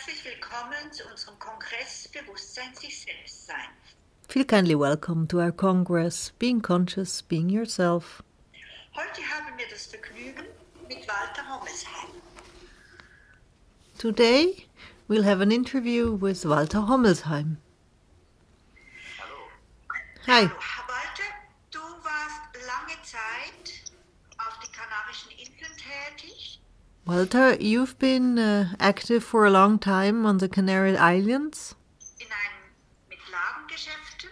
Herzlich willkommen zu unserem Kongress Bewusstsein, sich, selbst, sein. Feel kindly welcome to our Congress, Being Conscious, Being Yourself. Heute haben wir das Vergnügen mit Walter Hommelsheim. Today we'll have an interview with Walter Hommelsheim. Hallo. Hi. Hallo, Walter, du warst lange Zeit auf die Kanarischen Inseln tätig. Walter, you've been active for a long time on the Canary Islands. Mit Ladengeschäften.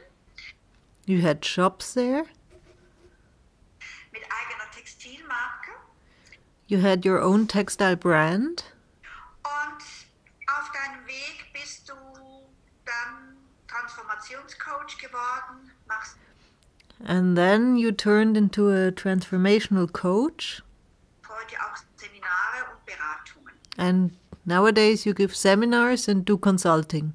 You had shops there. Mit eigener Textilmarke. You had your own textile brand. Und auf deinem Weg bist du dann Transformationscoach geworden. And then you turned into a transformational coach. Heute auch Seminare und Beratungen. And nowadays you give seminars and do consulting.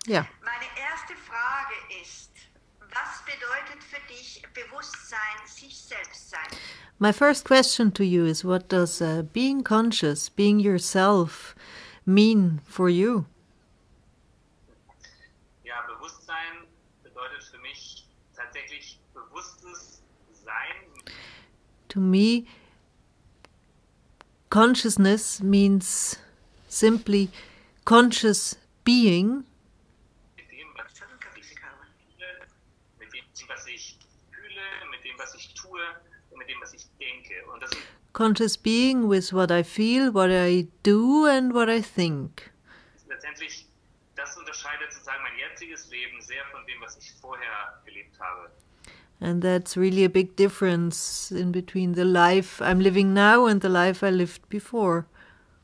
Ja. Meine erste Frage ist, was bedeutet für dich Bewusstsein, sich, selbst, sein? My first question to you is, what does being conscious, being yourself, mean for you? Ja, Bewusstsein bedeutet für mich tatsächlich bewusstes Sein. To me, consciousness means simply conscious being. Was ich fühle, mit dem, was ich tue und mit dem, was ich denke. Und das conscious being with what I feel, what I do and what I think. Letztendlich, das unterscheidet sozusagen mein jetziges Leben sehr von dem, was ich vorher gelebt habe. And that's really a big difference in between the life I'm living now and the life I lived before.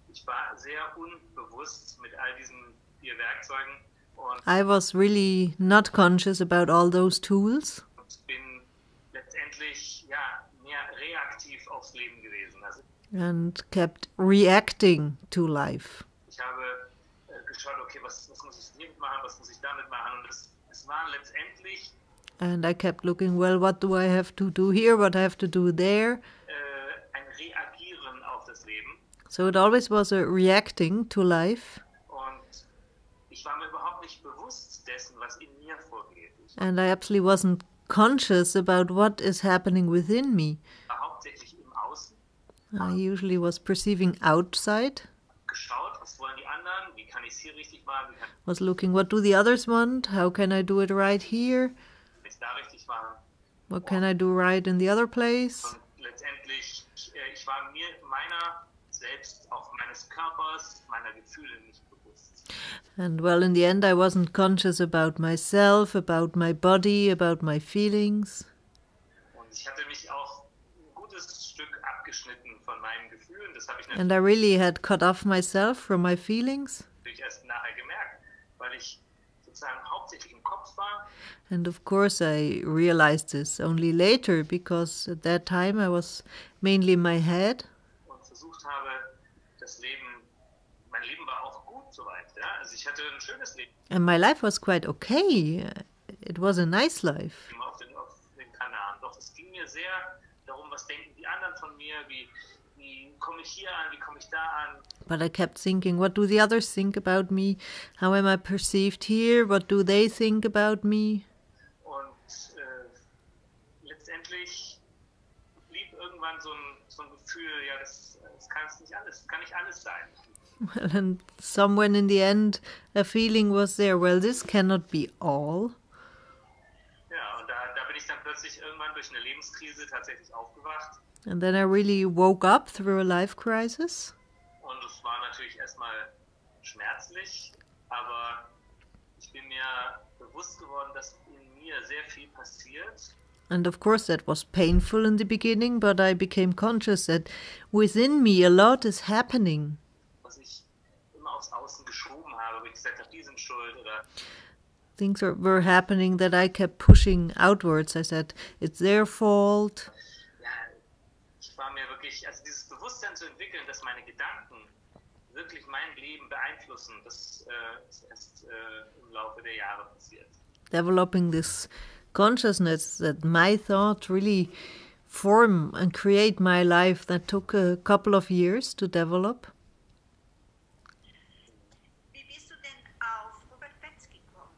Ich war sehr unbewusst mit all diesen 4 Werkzeugen. I was really not conscious about all those tools. Und bin letztendlich mehr reaktiv aufs Leben gewesen. Also and kept reacting to life. Ich habe geschaut, okay, was muss ich hiermit machen, was muss ich damit machen? Und es war letztendlich and I kept looking, well, what do I have to do here, what I have to do there? Ein Reagieren auf das Leben. So it always was a reacting to life. Ich war mir überhaupt nicht bewusst dessen, was in mir vorgeht. And I absolutely wasn't conscious about what is happening within me. Hauptsächlich im Außen. I usually was perceiving outside. Geschaut, was wollen die anderen? Wie kann ich es hier richtig machen? Was looking, what do the others want? How can I do it right here? Kann ich da richtig machen? What can I do right in the other place? Und letztendlich, ich war mir meiner selbst, auch meines Körpers, meiner Gefühle nicht bewusst. And well, in the end, I wasn't conscious about myself, about my body, about my feelings. Und ich hatte mich auch ein gutes Stück abgeschnitten von meinen Gefühlen. Das habe ich And I really had cut off myself from my feelings. natürlich erst nachher gemerkt, weil ich sozusagen hauptsächlich im Kopf war. And of course, I realized this only later, because at that time I was mainly in my head. Und versucht habe, mein Leben war auch gut soweit. Ja? Also ich hatte ein schönes Leben. And my life was quite okay. It was a nice life. Auf den Kanaren. Doch es ging mir sehr darum, was denken die anderen von mir, wie komme ich hier an, wie komme ich da an. But I kept thinking, what do the others think about me? How am I perceived here? What do they think about me? Und letztendlich blieb irgendwann so ein Gefühl, ja, das kann nicht alles sein. Well, and somewhere in the end, a feeling was there, well, this cannot be all. Ja, und da bin ich dann plötzlich irgendwann durch eine Lebenskrise tatsächlich aufgewacht. And then I really woke up through a life crisis. Und es war natürlich erstmal schmerzlich, aber ich bin mir bewusst geworden, dass in mir sehr viel passiert. And of course that was painful in the beginning, but I became conscious that within me a lot is happening. Was ich immer aufs Außen geschoben habe, wo ich gesagt habe, die sind schuld oder things were happening that I kept pushing outwards. I said, it's their fault. Ja, ich war mir wirklich, also dieses Bewusstsein zu entwickeln, dass meine Gedanken wirklich mein Leben beeinflussen, das ist erst im Laufe der Jahre passiert. Developing this consciousness that my thoughts really form and create my life that took a couple of years to develop. Wie bist du denn auf Robert Betz gekommen?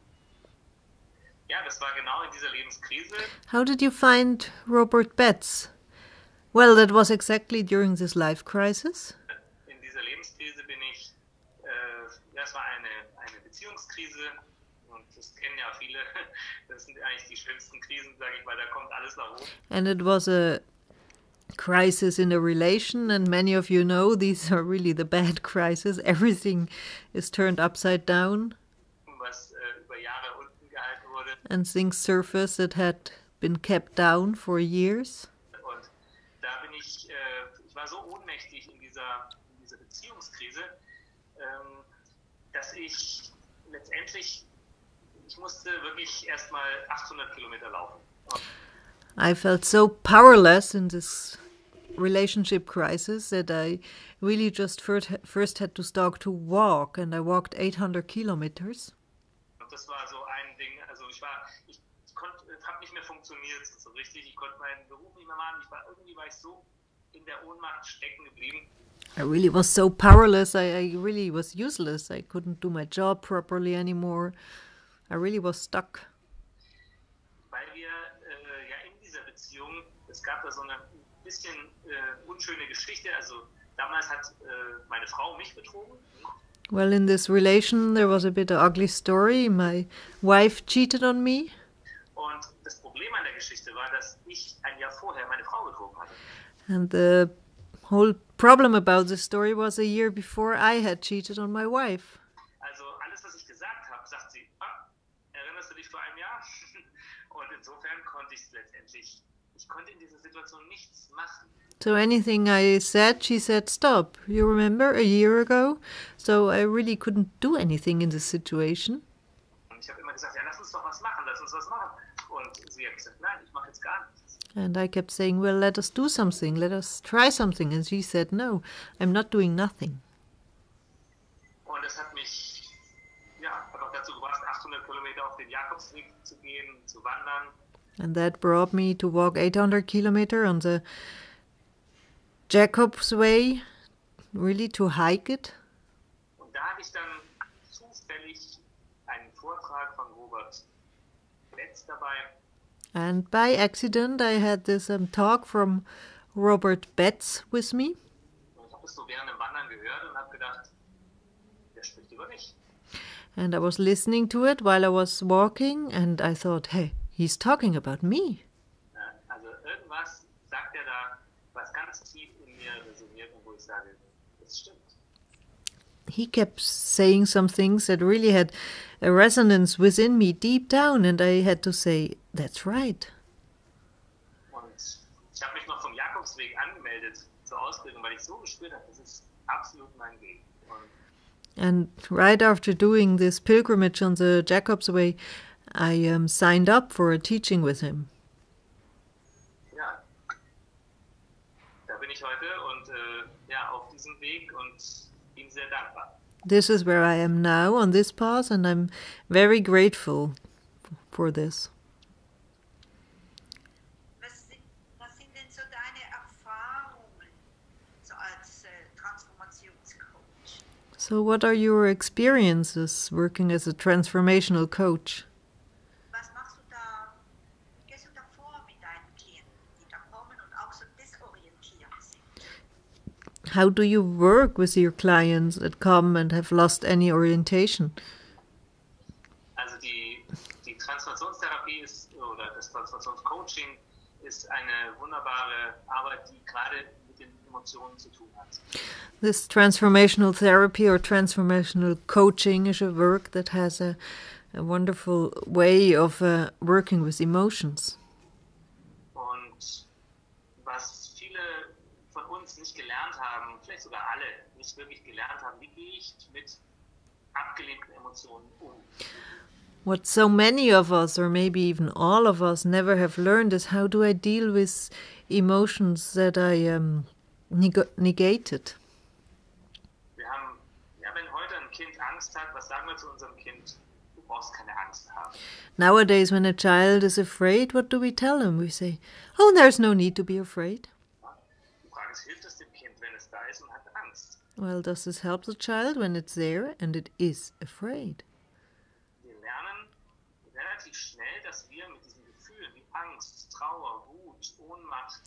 Ja, das war genau in dieser Lebenskrise. How did you find Robert Betz? Well, that was exactly during this life crisis. In dieser Lebenskrise bin ich, das war eine Beziehungskrise und das kennen ja viele. Das sind eigentlich die schlimmsten Krisen, sage ich mal, da kommt alles nach oben. And it was a crisis in a relation, and many of you know these are really the bad crises. Everything is turned upside down. Was über Jahre unten gehalten wurde. And things surface that had been kept down for years. Und da bin ich war so ohnmächtig in dieser Beziehungskrise, dass ich letztendlich, ich musste wirklich erstmal 800 Kilometer laufen. I felt so powerless in this relationship crisis that I really just first had to start to walk, and I walked 800 kilometers. Und das war so ein Ding, also ich habe nicht mehr funktioniert so richtig, ich konnte meinen Beruf nicht mehr machen, irgendwie war ich so in der Ohnmacht stecken geblieben. I really was so powerless, I really was useless, I couldn't do my job properly anymore. I really was stuck. Weil wir ja in dieser Beziehung, es gab da so eine bisschen unschöne Geschichte, also damals hat meine Frau mich betrogen. Well, in this relation there was a bit of ugly story. My wife cheated on me. Und das Problem an der Geschichte war, dass ich ein Jahr vorher meine Frau betrogen hatte. And the whole problem about this story was a year before I had cheated on my wife. Also alles, was ich gesagt habe, sagt sie, erinnerst du dich vor einem Jahr? Und insofern konnte ich es letztendlich, ich konnte in dieser Situation nichts machen. So anything I said, she said, stop. You remember a year ago? So I really couldn't do anything in this situation. Und ich habe immer gesagt, ja, lass uns doch was machen, lass uns was machen. Und sie hat gesagt, nein, ich mache jetzt gar nichts. And I kept saying, well, let us do something, let us try something. And she said, no, I'm not doing nothing. Und das hat mich hat auch dazu gebracht, 800 Kilometer auf den Jakobsweg zu gehen, zu wandern. And that brought me to walk 800 kilometers on the Jacob's Way, really to hike it. Und da hatte ich dann zufällig einen Vortrag von Robert Betz dabei. And by accident, I had this talk from Robert Betz with me. Und ich habe das so während dem Wandern gehört und habe gedacht, der spricht über mich. And I was listening to it while I was walking, and I thought, hey, he's talking about me. Also irgendwas sagt er da, was ganz tief in mir resoniert und wo ich sage, das stimmt. He kept saying some things that really had a resonance within me deep down, and I had to say, that's right. Und ich habe mich noch vom Jakobsweg angemeldet zur Ausbildung, weil ich so gespürt habe, das ist absolut mein Weg. And right after doing this pilgrimage on the Jacob's Way, I signed up for a teaching with him. Ja, da bin ich heute und auf diesem Weg und ihm sehr dankbar. This is where I am now on this path, and I'm very grateful for this. Was sind denn so deine Erfahrungen so als Transformationscoach? So what are your experiences working as a transformational coach? Was machst du da, wie gehst du da vor mit deinen Klienten, die da kommen und auch so desorientiert sind? How do you work with your clients that come and have lost any orientation? Also die Transformationstherapie oder das Transformationscoaching ist eine wunderbare Arbeit, die gerade mit den Emotionen zu tun hat. This transformational therapy or transformational coaching is a work that has a wonderful way of working with emotions. Und was viele von uns nicht gelernt haben, vielleicht sogar alle nicht wirklich gelernt haben, wie gehe ich mit abgelehnten Emotionen um? What so many of us, or maybe even all of us, never have learned is how do I deal with emotions that I negated. Wenn heute ein Kind Angst hat, was sagen wir zu unserem Kind? Du brauchst keine Angst haben. Nowadays, when a child is afraid, what do we tell him? We say, oh, there's no need to be afraid. Die Frage ist, hilft es dem Kind, wenn es da ist und hat Angst? Well, does this help the child when it's there and it is afraid? Wir lernen relativ schnell, dass wir mit diesen Gefühlen wie Angst, Trauer, Wut, Ohnmacht,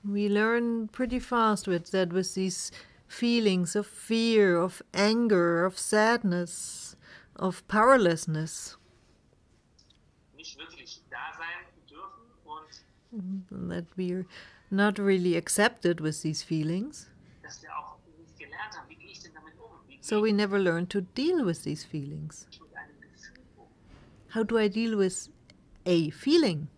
We learn pretty fast with these feelings of fear, of anger, of sadness, of powerlessness, nicht wirklich da sein dürfen und that we're not really accepted with these feelings. dass wir auch nicht gelernt haben, wie gehe ich denn damit um? Wie gehe So we never learn to deal with these feelings. ich mit einem Gefühl um? How do I deal with a feeling?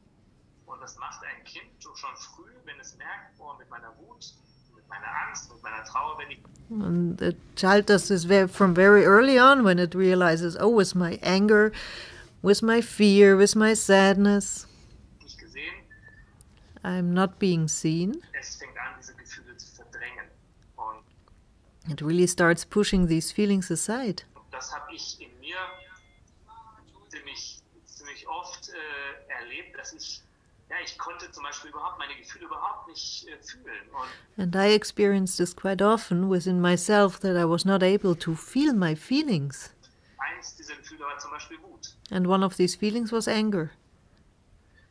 Und das macht ein Kind schon früh, wenn es merkt, oh, mit meiner Wut, mit meiner Angst, mit meiner Trauer, wenn ich And the child does this from very early on when it realizes, oh, with my anger, with my fear, with my sadness, nicht gesehen, I'm not being seen. es fängt an, diese Gefühle zu verdrängen. Und It really starts pushing these feelings aside. das habe ich in mir ziemlich oft erlebt, dass ich konnte zum Beispiel meine Gefühle überhaupt nicht fühlen. Und And I experienced this quite often within myself, that I was not able to feel my feelings. eins dieser Gefühle war zum Beispiel Wut. And one of these feelings was anger.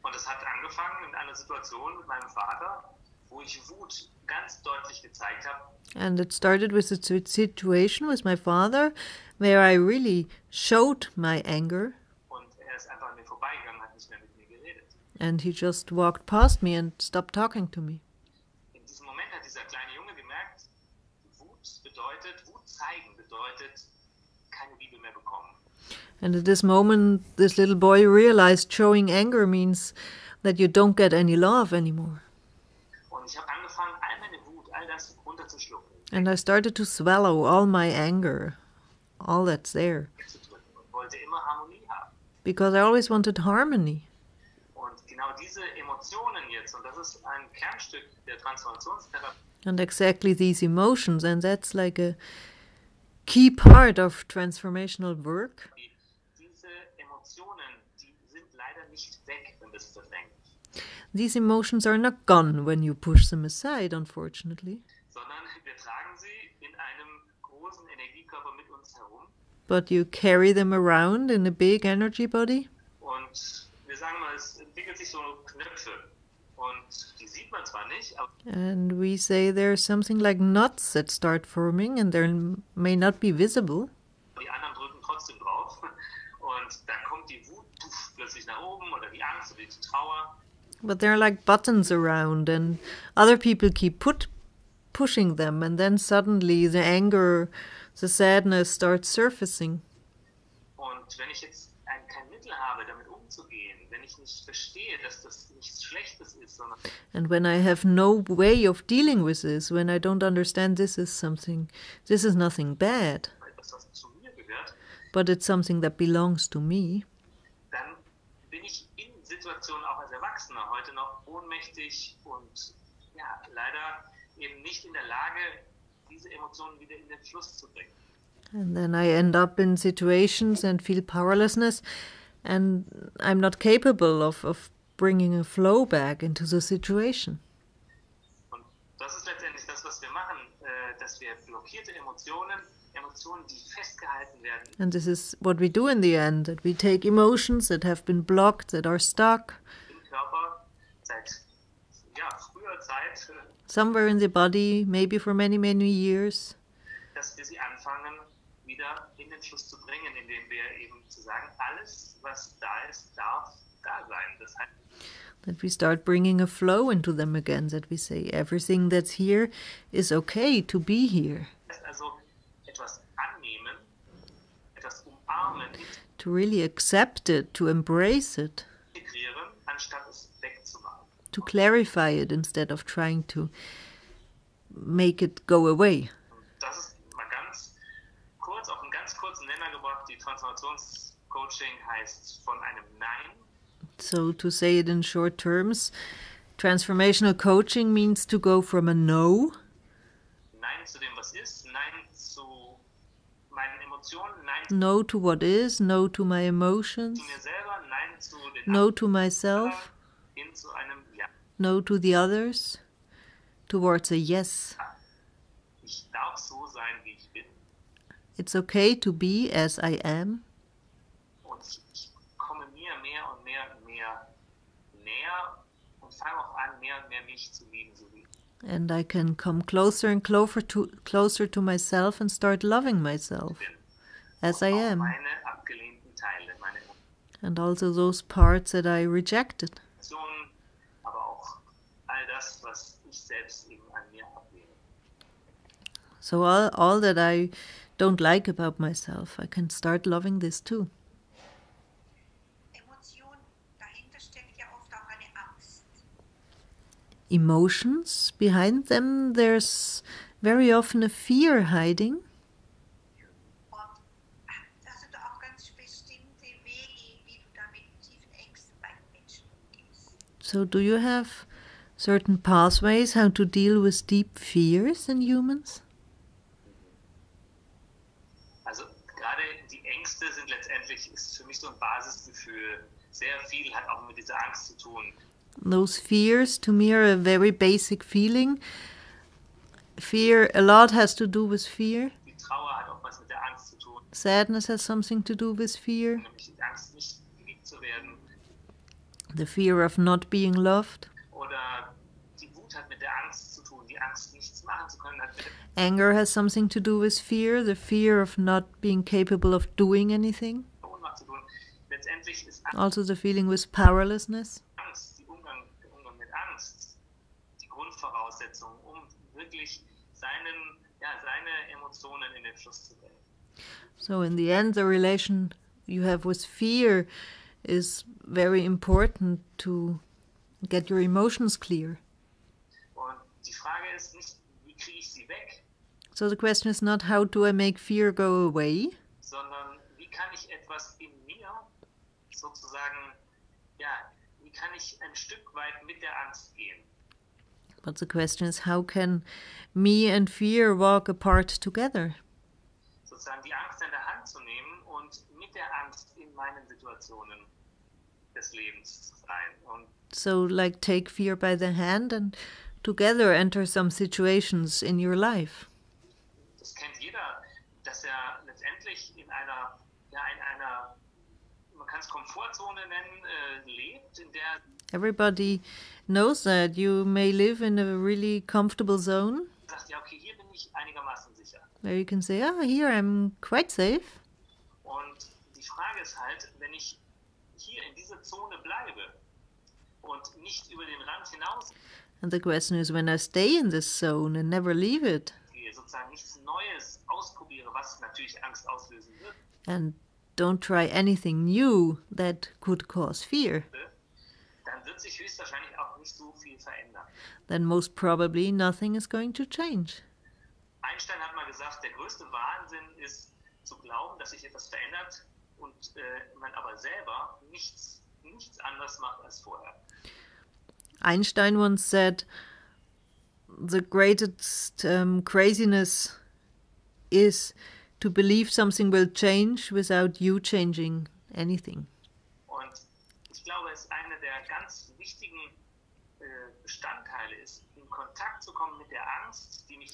Und das hat angefangen in einer Situation mit meinem Vater, wo ich Wut ganz deutlich gezeigt habe. And it started with a situation with my father where I really showed my anger, Und er ist einfach an mir vorbeigegangen, hat nicht mehr mit mir geredet. and he just walked past me and stopped talking to me. In diesem Moment hat dieser kleine Junge gemerkt, Wut zeigen bedeutet keine Liebe mehr bekommen. And at this moment, this little boy realized showing anger means that you don't get any love anymore. Und ich habe angefangen, all meine Wut, all das runterzuschlucken, And I started to swallow all my anger, all that's there, wegzudrücken und wollte immer Harmonie haben. because I always wanted harmony. Und genau diese Emotionen jetzt, und das ist ein Kernstück der Transformationstherapie, And exactly these emotions, and that's like a key part of transformational work. diese Emotionen, die sind leider nicht weg, wenn wir es verdrängen, These emotions are not gone when you push them aside, unfortunately, sondern wir tragen sie in einem großen Energiekörper mit uns herum. but you carry them around in a big energy body. Und wir sagen mal, es entwickelt sich so Knöpfe. Und die sieht man zwar nicht, aber And we say there's something like knots that start forming, and they may not be visible, die anderen drücken trotzdem drauf. Und da kommt die Wut plötzlich nach oben oder die Angst oder die Trauer. but they're like buttons around, and other people keep pushing them, and then suddenly the anger, the sadness starts surfacing. Und wenn ich jetzt kein Mittel habe, damit umzugehen, wenn ich nicht verstehe, dass das nichts Schlechtes ist, sondern And when I have no way of dealing with this, when I don't understand this is nothing bad, etwas, was zu mir gehört, but it's something that belongs to me, dann bin ich in Situationen auch als Erwachsener heute noch ohnmächtig und ja, leider eben nicht in der Lage, diese Emotionen wieder in den Fluss zu bringen. and then I end up in situations and feel powerlessness, and I'm not capable of bringing a flow back into the situation. Und das ist letztendlich das, was wir machen, dass wir blockierte Emotionen, die festgehalten werden And this is what we do in the end, that we take emotions that have been blocked, that are stuck im Körper seit früher Zeit, somewhere in the body, maybe for many, many years, dass wir sie anfangen, wieder in den Fluss zu bringen, indem wir eben zu sagen, alles, was da ist, darf da sein. Das heißt, that we start bringing a flow into them again, that we say everything that's here is okay to be here, also etwas annehmen, etwas umarmen, to really accept it, to embrace it, integrieren, anstatt es wegzumachen. to clarify it instead of trying to make it go away. Und das ist mal ganz kurz, auf einen ganz kurzen Nenner gebracht. Die Transformationscoaching heißt von einem Nein So to say it in short terms, transformational coaching means to go from a no Nein zu dem, was ist, Nein zu meinen Emotionen, No to what is, no to my emotions, no to myself, no to the others, towards a yes. It's okay to be as I am. And I can come closer and closer to myself and start loving myself as I am. And also those parts that I rejected. So all that I don't like about myself, I can start loving this too. Emotions, behind them there's very often a fear hiding. So do you have certain pathways how to deal with deep fears in humans? Also gerade die Ängste sind letztendlich, ist für mich so ein Basisgefühl. Sehr viel hat auch mit dieser Angst zu tun. Those fears to me are a very basic feeling. Fear, a lot has to do with fear. Die Trauer hat auch was mit der Angst zu tun. Sadness has something to do with fear. Nämlich die Angst, nicht geliebt zu werden. The fear of not being loved. Oder die Wut hat mit der Angst zu tun, die Angst, nichts machen zu können. Anger has something to do with fear, the fear of not being capable of doing anything. Ohnmacht zu tun. Letztendlich ist Also the feeling with powerlessness. Umgang mit Angst die Grundvoraussetzung, wirklich seine Emotionen in den Fluss zu bringen. So in the end, the relation you have with fear is very important to get your emotions clear. Und die Frage ist nicht, wie kriege ich sie weg? So the question is not how do I make fear go away, sondern wie kann ich etwas in mir sozusagen, wie kann ich ein Stück weit mit der Angst gehen? But the question is how can me and fear walk apart together? Sozusagen die Angst in der Hand zu nehmen und mit der Angst in meinen Situationen des Lebens zu sein. Und so like take fear by the hand and together enter some situations in your life. Das kennt jeder, dass er letztendlich in einer, man kann es Komfortzone nennen, lebt, in der everybody knows that you may live in a really comfortable zone. Sagt, ja, okay, hier bin ich einigermaßen sicher. Where you can say, here I'm quite safe. Und die Frage ist halt, wenn ich hier in dieser Zone bleibe und nicht über den Rand hinaus, and the question is when I stay in this zone and never leave it, sozusagen nichts Neues ausprobiere, was natürlich Angst auslösen wird, and don't try anything new that could cause fear, dann wird sich höchstwahrscheinlich auch nicht so viel verändern. Then most probably nothing is going to change. Einstein hat mal gesagt, der größte Wahnsinn ist zu glauben, dass sich etwas verändert und man aber selber nichts anders macht als vorher. Einstein once said, the greatest craziness is to believe something will change without you changing anything. Und ich glaube, es einer der ganz wichtigen Bestandteile ist, in Kontakt zu kommen mit der Angst, die mich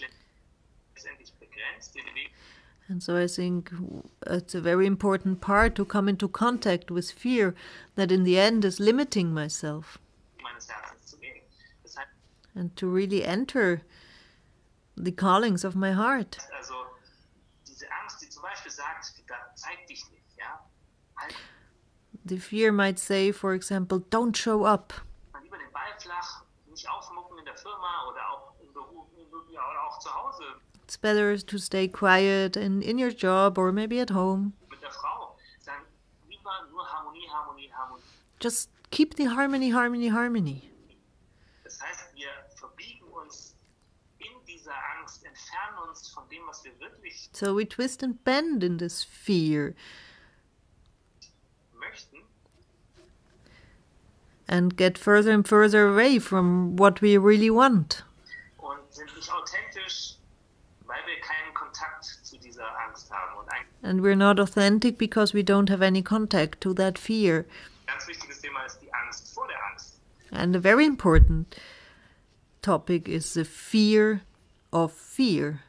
letztendlich begrenzt, den Weg. And so I think it's a very important part to come into contact with fear that in the end is limiting myself. Meines Herzens zu gehen. Deshalb, and to really enter the callings of my heart. Also diese Angst, die zum Beispiel sagt, zeig dich nicht, ja? Halt. The fear might say, for example, don't show up. Lieber den Ball flach, nicht aufmucken in der Firma oder auch im Beruf oder auch zu Hause. It's better to stay quiet in your job or maybe at home. Mit der Frau sagen, lieber nur Harmonie, Harmonie, Harmonie. Just keep the harmony, harmony, harmony. Das heißt, wir verbiegen uns in dieser Angst, entfernen uns von dem, was wir wirklich So we twist and bend in this fear. Möchten. And get further and further away from what we really want. Und sind nicht authentisch, weil wir keinen Kontakt zu dieser Angst haben. Und And we're not authentic because we don't have any contact to that fear. Ganz wichtiges Thema ist die Angst vor der Angst. And a very important topic is the fear of fear.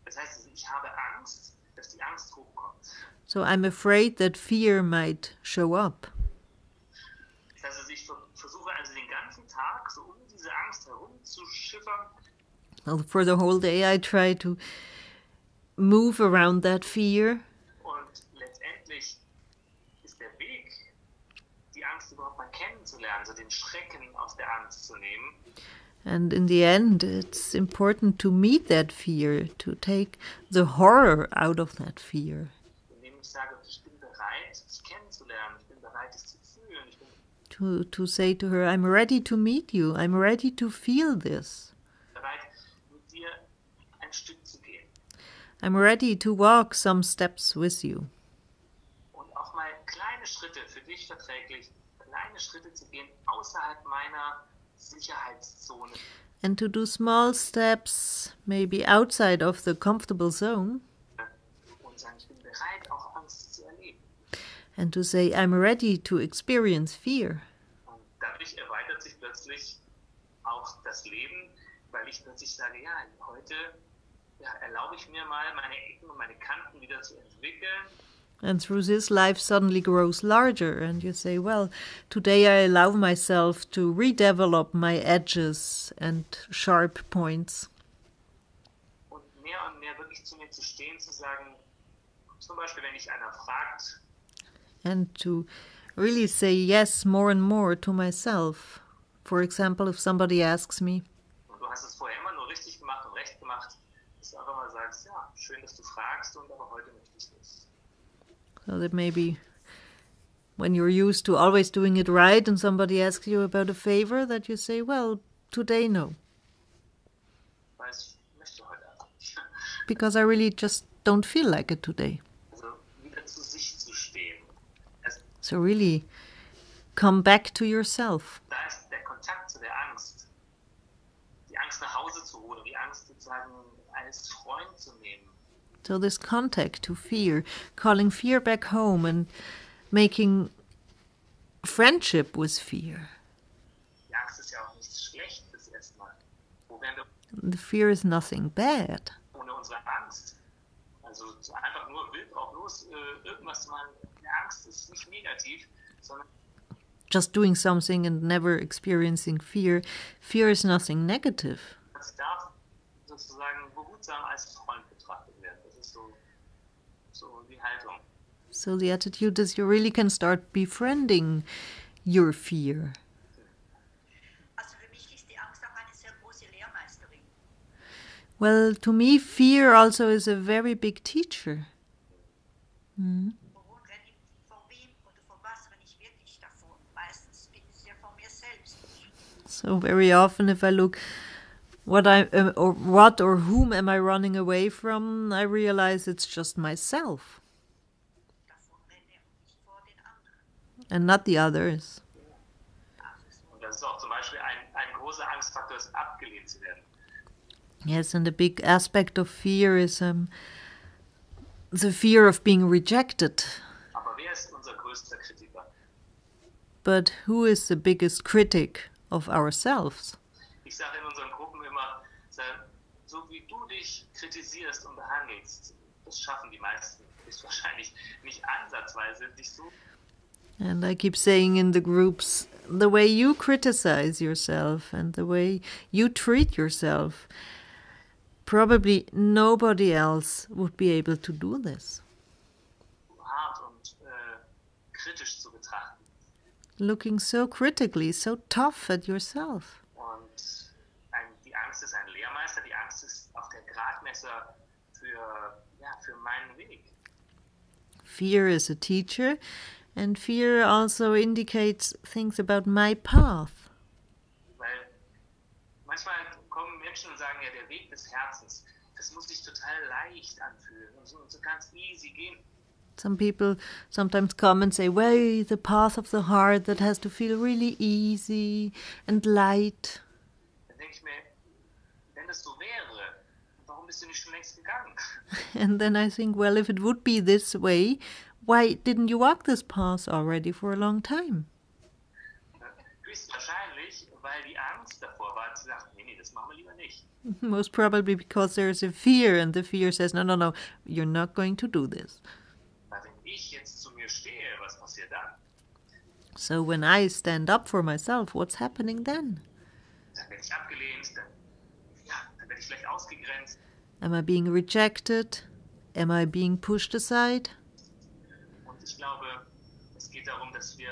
Das heißt, ich habe Angst, dass die Angst hochkommt. So I'm afraid that fear might show up. Das heißt, ich versuche also den ganzen Tag so diese Angst herumzuschiffern. Well, for the whole day I try to move around that fear. Und letztendlich ist der Weg, die Angst überhaupt mal kennenzulernen, so den Schrecken aus der Angst zu nehmen. And in the end, it's important to meet that fear, to take the horror out of that fear. Indem ich sage, ich bin bereit, es kennenzulernen, ich bin bereit, es zu fühlen. To say to her, I'm ready to meet you, I'm ready to feel this. Bereit, mit dir ein Stück zu gehen. I'm ready to walk some steps with you. Und auch mal kleine Schritte, für dich verträglich, kleine Schritte zu gehen, außerhalb meiner Sicherheitszone. And to do small steps, maybe outside of the comfortable zone. Und sagen, ich bin bereit, auch Angst zu erleben. And to say, I'm ready to experience fear. Und dadurch erweitert sich plötzlich auch das Leben, weil ich plötzlich sage, ja, heute erlaube ich mir mal, meine Ecken und meine Kanten wieder zu entwickeln. And through this, life suddenly grows larger, and you say, well, today I allow myself to redevelop my edges and sharp points. Und mehr wirklich zu mir zu stehen, zu sagen, zum Beispiel, wenn dich einer fragt. And to really say yes more and more to myself. For example, if somebody asks me. Und du hast es vorher immer nur richtig gemacht und recht gemacht, dass du einfach mal sagst, ja, schön, dass du fragst, und aber heute möchte ich nicht. So that maybe when you're used to always doing it right and somebody asks you about a favor, that you say, well, today no. Because I really just don't feel like it today. Also wieder zu sich zu stehen. So really come back to yourself. Da ist der Kontakt zu der Angst. Die Angst nach Hause zu holen, die Angst sozusagen als Freund zu nehmen. So this contact to fear, calling fear back home and making friendship with fear. Die Angst ist ja auch nichts Schlechtes erstmal. Wo wären wir The fear is nothing bad. ohne unsere Angst? Also einfach nur wild drauf los, irgendwas zu machen. Die Angst ist nicht negativ, sondern Just doing something and never experiencing fear. Fear is nothing negative. es darf sozusagen behutsam als Freund betrachtet werden. Das ist so die Haltung. So the attitude is you really can start befriending your fear. Also für mich ist die Angst auch eine sehr große Lehrmeisterin. Well, to me, fear also is a very big teacher. Vor wem oder vor was renne ich wirklich davor? Meistens bin ich ja vor mir selbst. So very often, if I look what or whom am I running away from, I realize it's just myself Davor renne und nicht vor den anderen. and not the others. Und das ist auch zum Beispiel ein großer Angstfaktor, ist abgelehnt zu werden. Yes, and a big aspect of fear is the fear of being rejected. Aber wer ist unser größter Kritiker? But who is the biggest critic of ourselves? Ich sage in unseren Gruppen immer, so wie du dich kritisierst und behandelst, das schaffen die meisten. Ist wahrscheinlich nicht ansatzweise dich so. And I keep saying in the groups, the way you criticize yourself and the way you treat yourself, probably nobody else would be able to do this. hart und kritisch zu betrachten. Looking so critically, so tough at yourself. Und die Angst ist ein Lehrmeister, die Angst ist auch der Gradmesser für meinen Weg. Fear is a teacher, and fear also indicates things about my path. Weil manchmal kommen Menschen und sagen, ja, der Weg des Herzens, das muss sich total leicht anfühlen und so ganz easy gehen. Some people sometimes come and say, well, the path of the heart, that has to feel really easy and light. Dann denke ich mir, wenn das so wäre, warum bist du nicht schon längst gegangen? And then I think, well, if it would be this way, why didn't you walk this path already for a long time? Höchstwahrscheinlich, weil die Angst davor war, zu sagen, nee, das machen wir lieber nicht. Most probably because there's a fear, and the fear says, no, no, no, you're not going to do this. Weil wenn ich jetzt zu mir stehe, was passiert dann? So when I stand up for myself, what's happening then? Dann werde ich abgelehnt, dann werde ich vielleicht ausgegrenzt. Am I being rejected? Am I being pushed aside? Und ich glaube, es geht darum, dass wir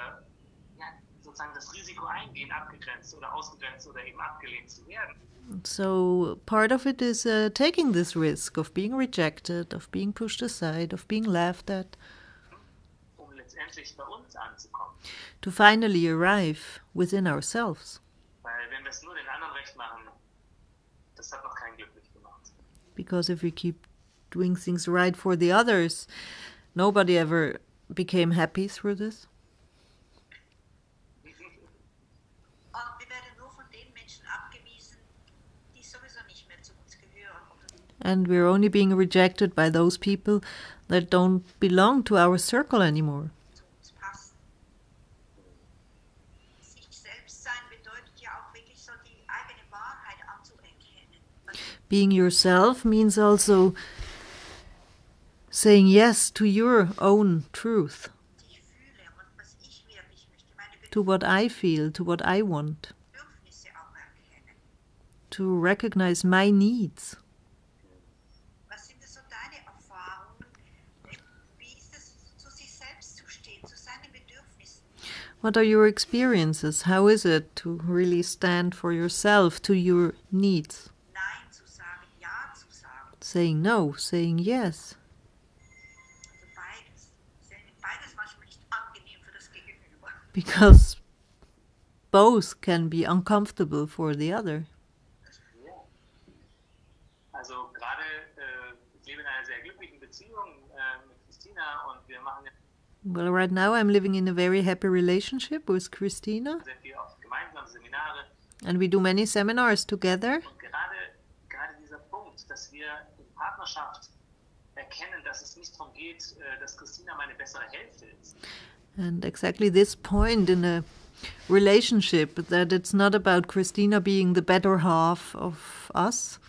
sozusagen das Risiko eingehen, abgegrenzt oder ausgegrenzt oder eben abgelehnt zu werden. So part of it is taking this risk of being rejected, of being pushed aside, of being laughed at. Um letztendlich bei uns anzukommen. To finally arrive within ourselves. Weil wenn wir es nur den anderen recht machen, das hat noch keinen glücklich gemacht. Because if we keep doing things right for the others, nobody ever became happy through this. And we're only being rejected by those people that don't belong to our circle anymore. Being yourself means also saying yes to your own truth, to what I feel, to what I want, to recognize my needs. What are your experiences? How is it to really stand for yourself, to your needs? Saying no, saying yes. Because both can be uncomfortable for the other. Also gerade ich lebe in einer sehr glücklichen Beziehung mit Christina und wir machen Well, right now I'm living in a very happy relationship with Christina. sehr viel auch gemeinsam Seminare. And we do many seminars together. Und gerade dieser Punkt, dass wir in Partnerschaft erkennen, dass es nicht darum geht, dass Christina meine bessere Hälfte ist. And exactly this point in a relationship, that it's not about Christina being the better half of us.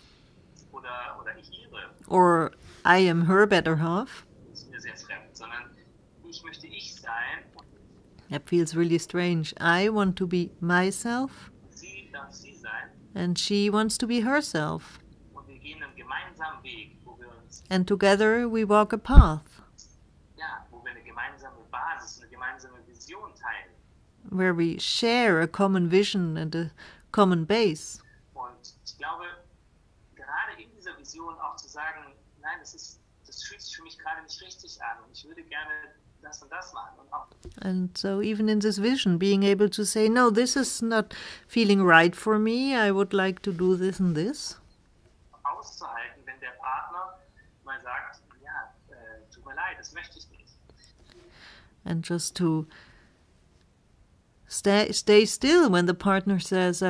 Oder ich ihre. Or I am her better half. Das ist mir sehr fremd, sondern ich möchte ich sein. That feels really strange. I want to be myself. Sie darf sie sein. And she wants to be herself. Und wir gehen einen gemeinsamen Weg, wo wir uns And together we walk a path. wo wir eine gemeinsame Basis, eine gemeinsame Vision teilen. Where we share a common vision and a common base. Und ich glaube, gerade in dieser Vision auch zu sagen, nein, das fühlt sich für mich gerade nicht richtig an und ich würde gerne das und das machen. Und auch And so even in this vision, being able to say, no, this is not feeling right for me, I would like to do this and this. auszuhalten, wenn der Partner mal sagt, ja, tut mir leid, das möchte ich nicht. And just to stay still when the partner says,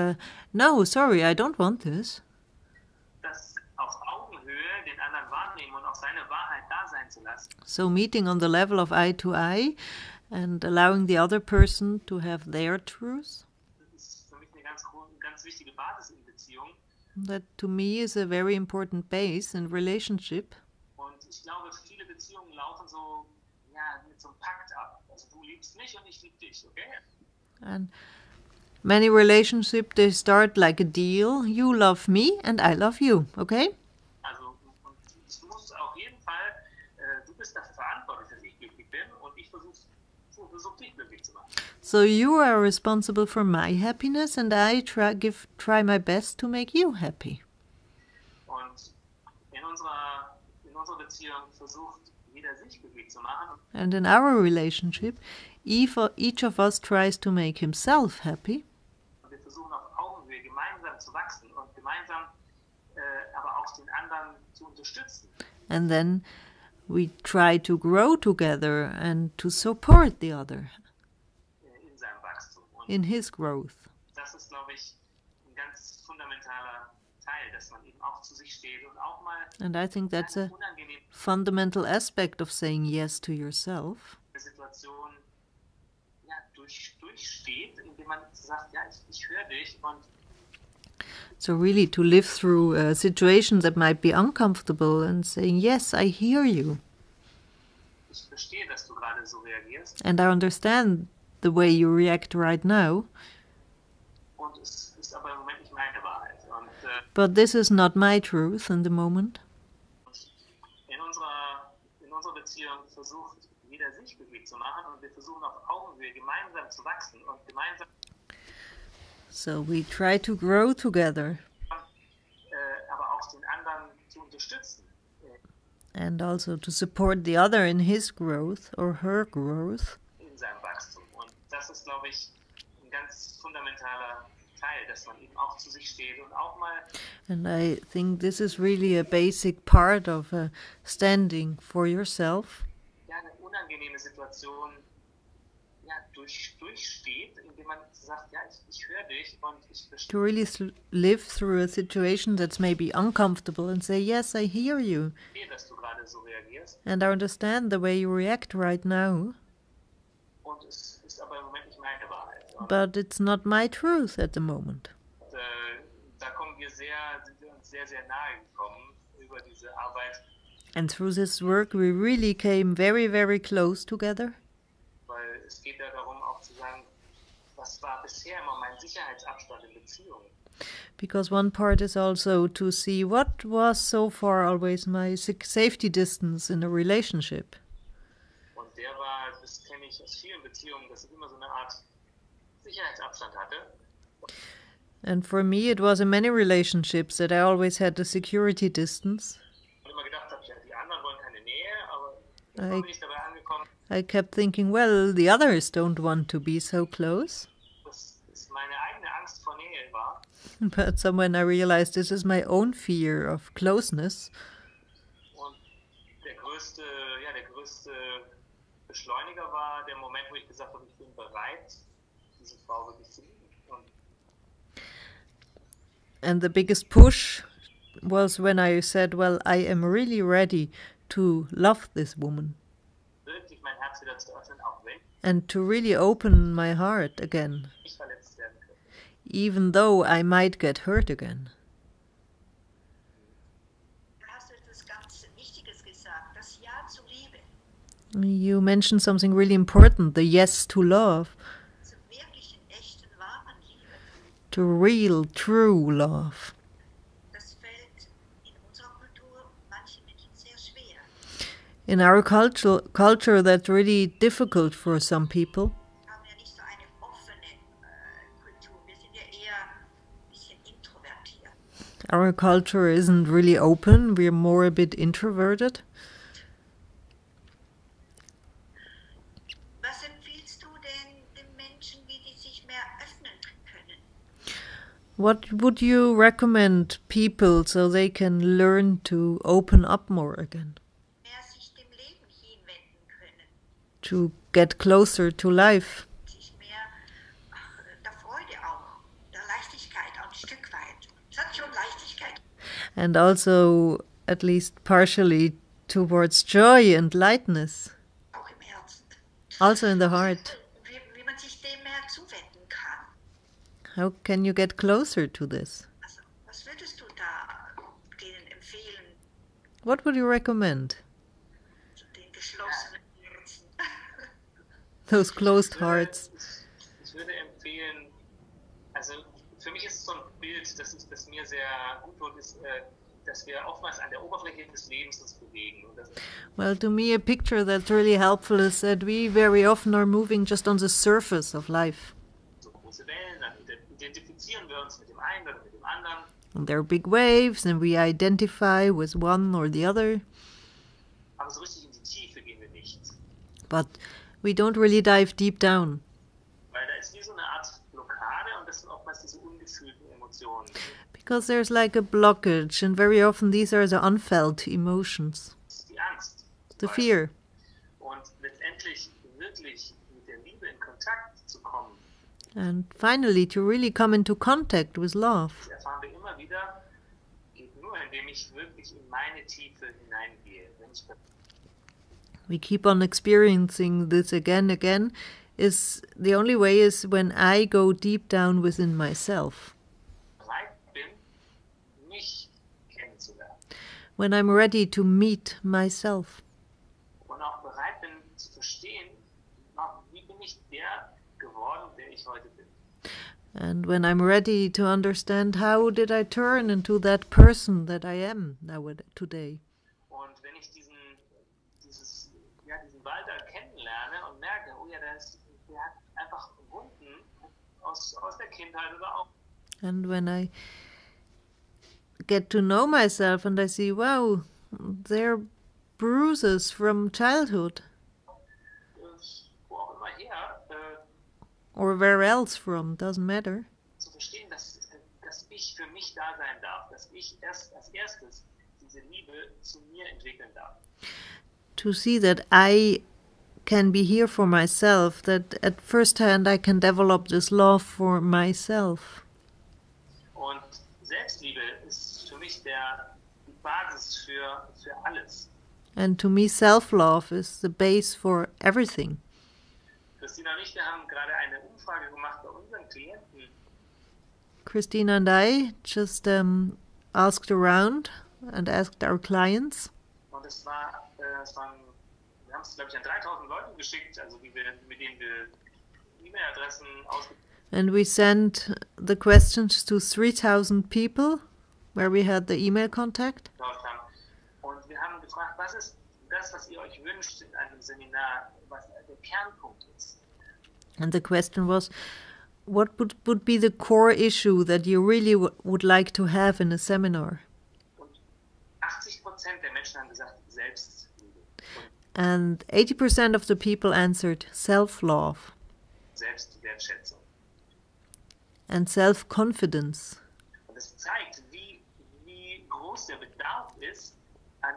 no, sorry, I don't want this. Das auf Augenhöhe den anderen wahrnehmen und auch seine Wahrheit da sein zu lassen. So meeting on the level of eye to eye and allowing the other person to have their truth. Das ist für mich eine ganz wichtige Basis in Beziehung. That to me is a very important base in relationship. Und ich glaube, viele Beziehungen laufen so, ja, mit so einem Pakt ab. Also du liebst mich und ich liebe dich, okay? And many relationships, they start like a deal. You love me and I love you, okay? Also und du musst auf jeden Fall, du bist dafür verantwortlich, dass ich glücklich bin und ich versuche dich glücklich zu machen. So you are responsible for my happiness and I try my best to make you happy. Und in unserer Beziehung versucht jeder sich glücklich zu machen. And in our relationship, each of us tries to make himself happy. Und wir versuchen auf Augenhöhe gemeinsam zu wachsen und gemeinsam aber auch den anderen zu unterstützen. And then we try to grow together and to support the other In seinem Wachstum. Und in his growth. das ist, glaube ich, ein ganz fundamentaler Teil, dass man eben auch zu sich steht und auch mal And I think that's a fundamental aspect of saying yes to yourself. Situation ja, durchsteht, indem man sagt, ja, ich höre dich und So really to live through situations that might be uncomfortable and saying, yes, I hear you. ich verstehe, dass du gerade so reagierst. And I understand the way you react right now. Und es ist aber im Moment nicht meine Wahrheit. Und But this is not my truth in the moment. in unserer Beziehung versucht jeder sich glücklich zu machen und wir versuchen auf Augenhöhe gemeinsam zu wachsen und gemeinsam So we try to grow together aber auch den anderen zu unterstützen. and also to support the other in his growth or her growth. In seinem Wachstum. Und das ist, glaube ich, ein ganz fundamentaler Teil, dass man eben auch zu sich steht und auch mal. And I think this is really a basic part of standing for yourself. Ja, eine unangenehme Situation ja, durchsteht, indem man sagt, ja, ich höre dich und ich verstehe. To really live through a situation that's maybe uncomfortable and say, yes, I hear you. Dass du gerade so reagierst. And I understand the way you react right now. Und es ist aber im Moment nicht meine Wahrheit. But it's not my truth at the moment. Und, da sind wir uns sehr, sehr nahe gekommen über diese Arbeit. And through this work we really came very, very close together. Weil es geht ja darum auch zu sagen, was war bisher immer mein Sicherheitsabstand in Beziehungen. Because one part is also to see what was so far always my safety distance in a relationship. Und der war, das kenne ich aus vielen Beziehungen, dass ich immer so eine Art Sicherheitsabstand hatte. And for me it was in many relationships that I always had a security distance. Und immer gedacht habe, ja, die anderen wollen keine Nähe, aber dann bin ich dabei angekommen. I kept thinking, well, the others don't want to be so close. Das ist meine eigene Angst vor Nähe war. But when I realized this is my own fear of closeness. Und der größte Beschleuniger war der Moment, wo ich gesagt habe, ich bin bereit, diese Frau wirklich zu lieben. And the biggest push was when I said, well, I am really ready to love this woman. Wirklich mein Herz wieder zu öffnen, auch wenn and to really open my heart again, ich verletzt werden könnte. even though I might get hurt again. Hast du etwas ganz Wichtiges gesagt, das Ja zur Liebe. You mentioned something really important, the yes to love, Zur wirklichen, echten, wahren Liebe. to real, true love. Das fällt in unserer Kultur manchen Menschen sehr schwer. In our culture, that's really difficult for some people. Wir haben ja nicht so eine offene Kultur. Wir sind ja eher ein bisschen introvertiert. Our culture isn't really open, we're more a bit introverted. Was empfiehlst du denn den Menschen, wie die sich mehr öffnen können? What would you recommend people so they can learn to open up more again? Mehr sich dem Leben hinwenden können. To get closer to life? Sich mehr der Freude auch, der Leichtigkeit auch ein Stück weit. Es hat schon Leichtigkeit. And also, at least partially, towards joy and lightness. Auch im Herzen. Also in the heart. Wie man sich dem mehr zuwenden kann. How can you get closer to this? Also, was würdest du da denen empfehlen, What would you recommend? zu den geschlossenen Herzen? Those closed hearts. Ich würde empfehlen, also für mich ist es so ein Bild, das mir sehr gut tut, ist, dass wir oftmals an der Oberfläche des Lebens uns bewegen. Und das Well, to me, a picture that's really helpful is that we very often are moving just on the surface of life. so große Wellen, dann identifizieren wir uns mit dem einen oder mit dem anderen. And there are big waves, and we identify with one or the other, Aber so richtig in die Tiefe gehen wir nicht. but we don't really dive deep down. Weil da ist wie so eine Art Blockade und das sind oftmals diese ungefühlten Emotionen. Because there's like a blockage, and very often these are the unfelt emotions. Das ist die Angst. The fear. Und letztendlich wirklich mit der Liebe in Kontakt zu kommen, And finally, to really come into contact with love. das erfahren wir immer wieder, indem ich wirklich in meine Tiefe hineingehe. We keep on experiencing this again, is the only way is when I go deep down within myself. Bereit bin, mich kennenzulernen. When I'm ready to meet myself. Und auch bereit bin zu verstehen, wie bin ich der geworden, der ich heute bin. And when I'm ready to understand how did I turn into that person that I am today. Und wenn ich diesen Walter kennenlerne und merke, oh ja, der hat einfach Wunden aus der Kindheit oder auch. And when I get to know myself and I see, wow, they're bruises from childhood. Wo auch immer her. Or where else from, doesn't matter. Zu verstehen, dass ich für mich da sein darf, dass ich erst als erstes diese Liebe zu mir entwickeln darf. To see that I can be here for myself, that at first hand I can develop this love for myself. Und Selbstliebe ist für mich die Basis für alles. And to me self-love is the base for everything. Christina und ich, wir haben gerade eine Umfrage gemacht bei unseren Klienten. Christina and I just asked around and asked our clients. Und wir haben es, glaube ich, an 3000 Leute geschickt, also mit denen wir E-Mail-Adressen ausgegeben haben. And we sent the questions to 3,000 people, where we had the email contact. Und wir haben gefragt, was ist das, was ihr euch wünscht in einem Seminar, was der Kernpunkt ist. And the question was, what would be the core issue that you really would like to have in a seminar? Und 80% der Menschen haben gesagt, Selbstliebe. And 80% of the people answered self-love. Selbstwertschätzung. And self-confidence. Und das zeigt, wie groß der Bedarf ist an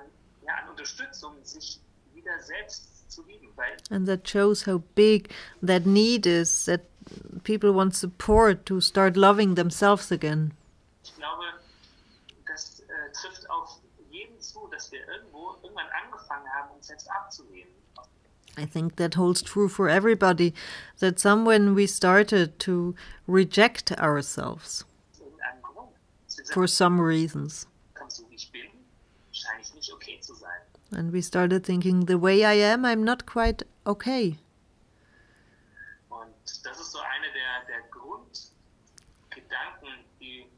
Unterstützung, sich wieder selbst zu lieben. And that shows how big that need is, that people want support to start loving themselves again. Ich glaube, das trifft auf jeden zu, dass wir irgendwann angefangen haben, uns selbst abzulehnen. I think that holds true for everybody, that somewhen we started to reject ourselves for some reasons. So wie ich bin, scheine ich nicht okay zu sein. And we started thinking, the way I am, I'm not quite okay. Und das ist so eine der Grundgedanken, die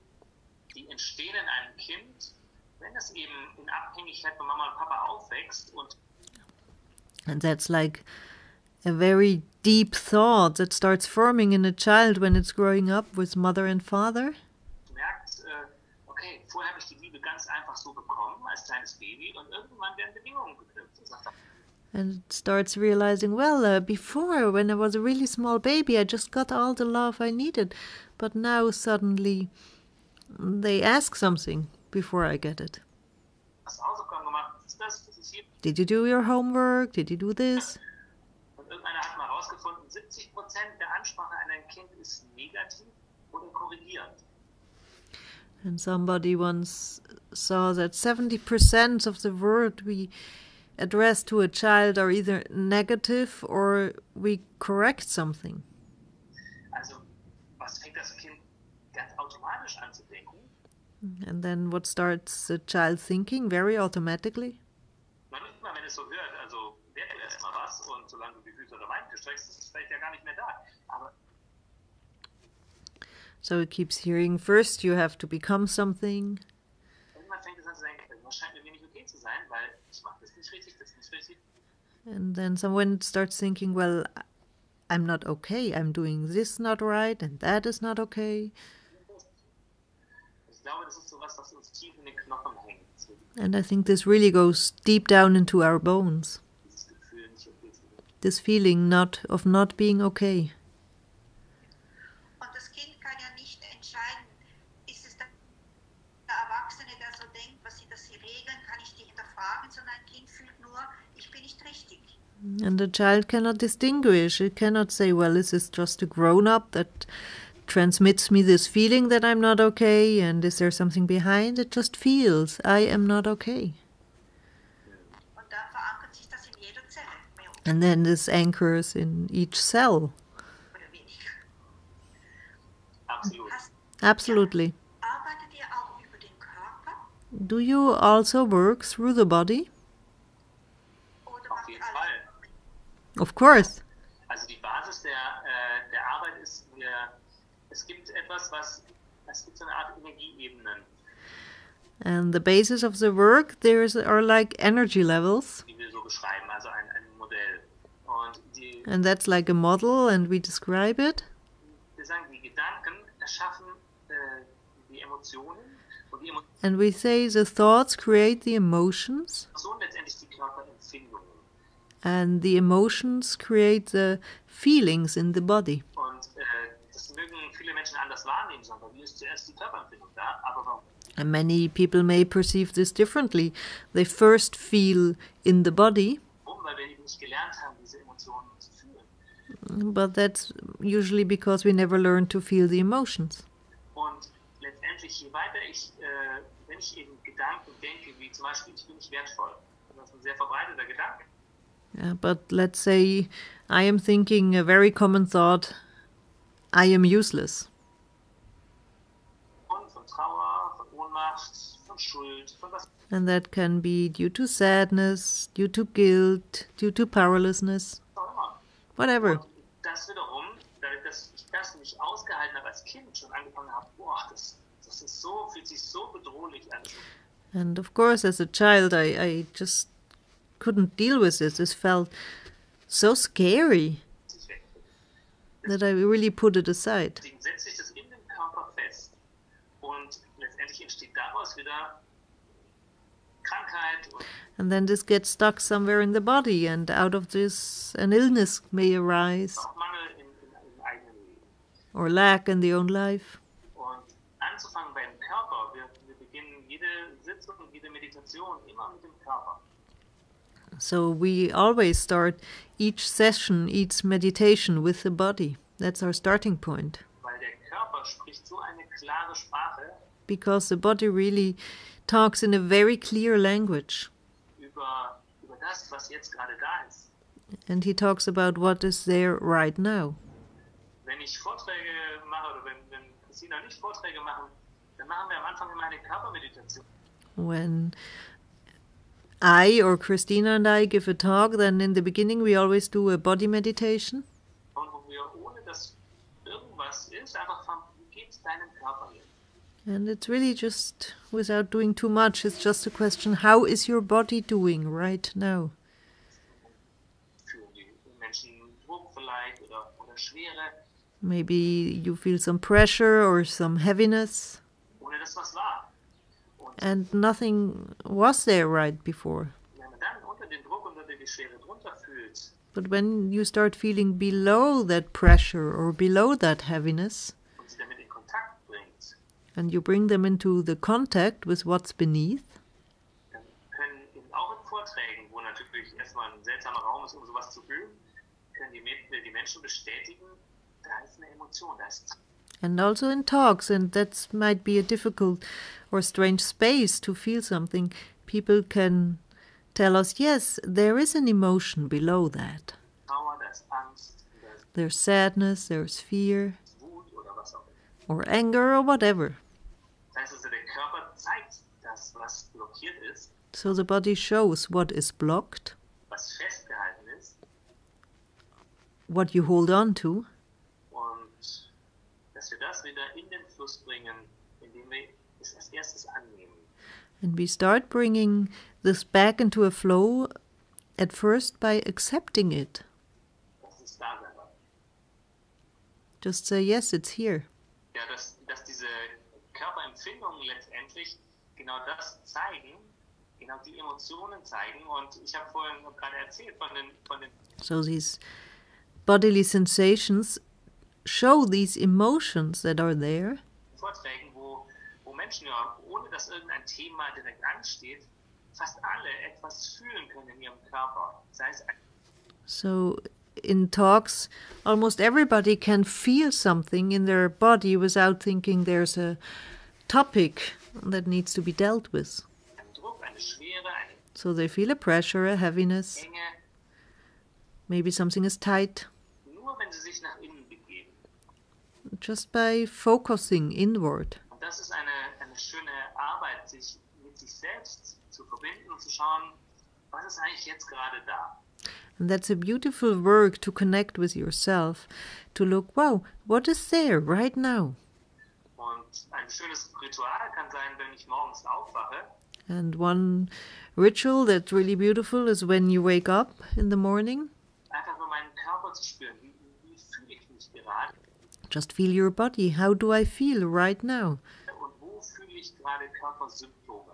entstehen in einem Kind, wenn es eben in Abhängigkeit von Mama und Papa aufwächst. And that's like a very deep thought that starts forming in a child when it's growing up with mother and father. Merkt, okay, vorher habe ich die Liebe ganz einfach so bekommen als kleines Baby und irgendwann werden Bedingungen geknüpft. And it starts realizing, well, before, when I was a really small baby, I just got all the love I needed. But now suddenly they ask something before I get it. Hast du Hausaufgaben gemacht? Was ist das? Was ist hier? Did you do your homework? Did you do this? Und irgendeiner hat mal herausgefunden, 70% der Ansprache an ein Kind ist negativ oder korrigierend. And somebody once saw that 70% of the word we address to a child are either negative or we correct something. Also, was fängt das Kind ganz automatisch an zu denken? And then what starts the child thinking very automatically? Noch nicht mal, wenn es so hört, also werde erstmal was und solange du die Füße oder Beine gestreckst, ist es vielleicht ja gar nicht mehr da. Aber so it keeps hearing, first you have to become something. Irgendwann fängt es an zu denken, irgendwas scheint mir nicht okay zu sein, weil ich mache das nicht richtig, das ist nicht richtig. And then someone starts thinking, well, I'm not okay, I'm doing this not right and that is not okay. Ich glaube, das ist so was uns tief in den Knochen hängt. And I think this really goes deep down into our bones. Dieses Gefühl, nicht okay zu sein. This feeling of not being okay. Und das Kind kann ja nicht entscheiden, ist es der Erwachsene, der so denkt, was sie das regeln, kann ich die hinterfragen, sondern ein Kind fühlt nur, ich bin nicht richtig. And the child cannot distinguish. It cannot say, well, this is just a grown-up that transmits me this feeling that I'm not okay, and is there something behind? It just feels I am not okay. Und dann verankert sich das in jeder Zelle, mehr And then this anchors in each cell. oder weniger. Absolut. Absolutely. Arbeitet ihr auch über den Körper Do you also work through the body? oder Auf macht jeden ihr alles? Fall. Of course. Also die Basis der Arbeit ist, es gibt es gibt so eine Art Energieebenen, And the basis of the work, are like energy levels. die wir so beschreiben, also ein Modell. Und And that's like a model, and we describe it. wir sagen, die Gedanken erschaffen die Emotionen und die And we say the thoughts create the emotions, Emotionen letztendlich die Körperempfindungen. and the emotions create the feelings in the body. Und das mögen viele Menschen anders wahrnehmen, sondern bei mir ist zuerst die Körperempfindung da, aber warum? And many people may perceive this differently. They first feel in the body, Weil wir eben nicht gelernt haben, diese Emotionen zu fühlen. but that's usually because we never learn to feel the emotions. Und letztendlich, je weiter wenn ich eben Gedanken denke, wie zum Beispiel, ich bin nicht wertvoll, das ist ein sehr verbreiteter Gedanke. Yeah, but let's say I am thinking a very common thought, I am useless. Und von Trauer, von Ohnmacht, von Schuld, von was And that can be due to sadness, due to guilt, due to powerlessness, auch immer. whatever. Und das wiederum, dadurch, dass ich das nicht ausgehalten habe als Kind, schon angefangen habe, boah, das ist so, fühlt sich so bedrohlich an. And of course, as a child, I just couldn't deal with it. This felt so scary Sich weg. that I really put it aside. Deswegen setzt sich das in dem Körper fest. Und letztendlich entsteht daraus wieder Krankheit und And then this gets stuck somewhere in the body, and out of this, an illness may arise, auch Mangel im eigenen Leben. or lack in the own life. Und anzufangen beim Körper, wir beginnen jede Sitzung, jede Meditation immer mit dem Körper. So we always start each session, each meditation with the body. That's our starting point. Weil der Körper spricht so eine klare Sprache Because the body really talks in a very clear language. über das, was jetzt gerade da ist. And he talks about what is there right now. Wenn ich Vorträge mache oder wenn Christina und ich Vorträge machen, dann machen wir am Anfang immer eine Körpermeditation. When I or Christina and I give a talk, then in the beginning we always do a body meditation. Und wo wir, ohne dass irgendwas ist, einfach fragen, wie geht's deinem Körper jetzt? And it's really just, without doing too much, it's just a question, how is your body doing right now? Fühlen die Menschen Druck vielleicht oder Schwere, Maybe you feel some pressure or some heaviness, ohne dass was war. Und and nothing was there right before. wenn man dann unter den Druck, unter die Schwere drunter fühlt But when you start feeling below that pressure or below that heaviness, und sie damit in Kontakt bringt, and you bring them into the contact with what's beneath, dann können eben auch in Vorträgen, wo natürlich erstmal ein seltsamer Raum ist, um sowas zu fühlen, können die Menschen bestätigen, da ist eine Emotion, da ist and also in talks, and that might be a difficult or strange space to feel something, people can tell us, yes, there is an emotion below that. Trauer, da ist Angst, da ist There's sadness, there's fear, Wut oder was auch immer. or anger, or whatever. Das heißt also, der Körper zeigt das, was blockiert ist, So the body shows what is blocked, was festgehalten ist, what you hold on to, und dass wir das wieder in den Fluss bringen, indem wir es als erstes annehmen. and we start bringing this back into a flow at first by accepting it. Dass es da sein wird. Just say, yes, it's here. Ja, dass diese Körperempfindungen letztendlich genau das zeigen, genau die Emotionen zeigen. Und ich habe vorhin gerade erzählt von den So these bodily sensations show these emotions that are there. Vorträgen, wo Menschen ja, ohne dass irgendein Thema direkt ansteht, fast alle etwas fühlen können in ihrem Körper. Sei es So in talks, almost everybody can feel something in their body without thinking there's a topic that needs to be dealt with. Ein Druck, eine Schwere, eine So they feel a pressure, a heaviness, Enge, maybe something is tight, nur wenn sie sich nach innen begeben. just by focusing inward. Und das ist eine schöne Arbeit, sich mit sich selbst zu verbinden und zu schauen, was ist eigentlich jetzt gerade da? And that's a beautiful work to connect with yourself, to look, wow, what is there right now? Und ein schönes Ritual kann sein, wenn ich morgens aufwache, And one ritual that's really beautiful is when you wake up in the morning, einfach nur meinen Körper zu spüren. Wie fühle ich mich gerade? just feel your body. How do I feel right now? Und wo fühle ich gerade Körpersymptome?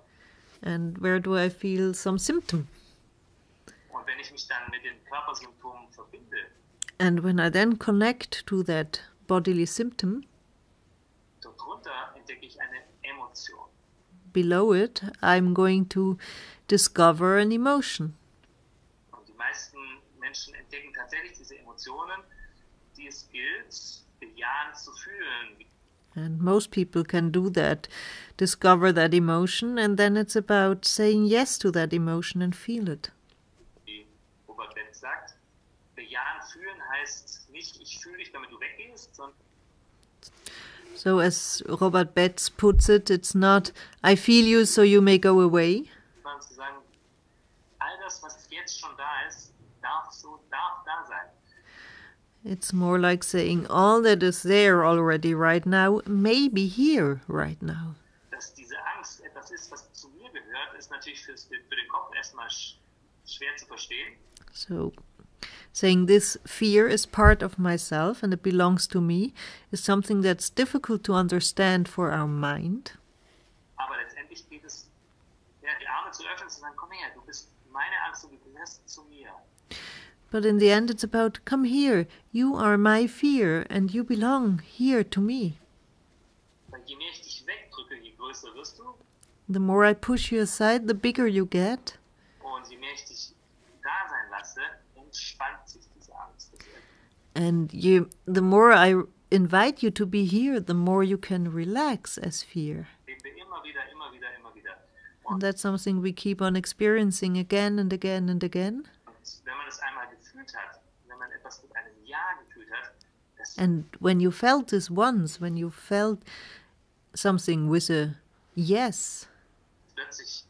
And where do I feel some symptom? Und wenn ich mich dann mit den Körpersymptomen verbinde, And when I then connect to that bodily symptom, darunter entdecke ich eine Emotion. below it, I'm going to discover an emotion. Und die meisten Menschen entdecken tatsächlich diese Emotionen, die es gilt, bejahend zu fühlen. And most people can do that, discover that emotion, and then it's about saying yes to that emotion and feel it. Wie Robert Betz sagt, bejahend fühlen heißt nicht, ich fühle dich, damit du weggehst, sondern So as Robert Betz puts it, it's not, I feel you so you may go away. zu sagen, all das, was jetzt schon da ist, darf da sein. It's more like saying all that is there already right now may be here right now. Dass diese Angst etwas ist, was zu mir gehört, ist natürlich für den Kopf erstmal schwer zu verstehen. So saying this fear is part of myself and it belongs to me is something that's difficult to understand for our mind. Aber letztendlich geht es, ja, die Arme zu öffnen und zu sagen, komm her, du bist meine Angst und du gehörst zu mir. But in the end it's about, come here, you are my fear and you belong here to me. Weil je mehr ich dich wegdrücke, je größer wirst du. The more I push you aside, the bigger you get. Und je mehr ich dich da sein lasse, entspannt sich diese Angst. And the more I invite you to be here, the more you can relax as fear. Sehen wir immer wieder. And that's something we keep on experiencing again and again and again. Und wenn man es einmal gefühlt hat, wenn man etwas mit einem Ja gefühlt hat, das And when you felt this once, when you felt something with a yes, plötzlich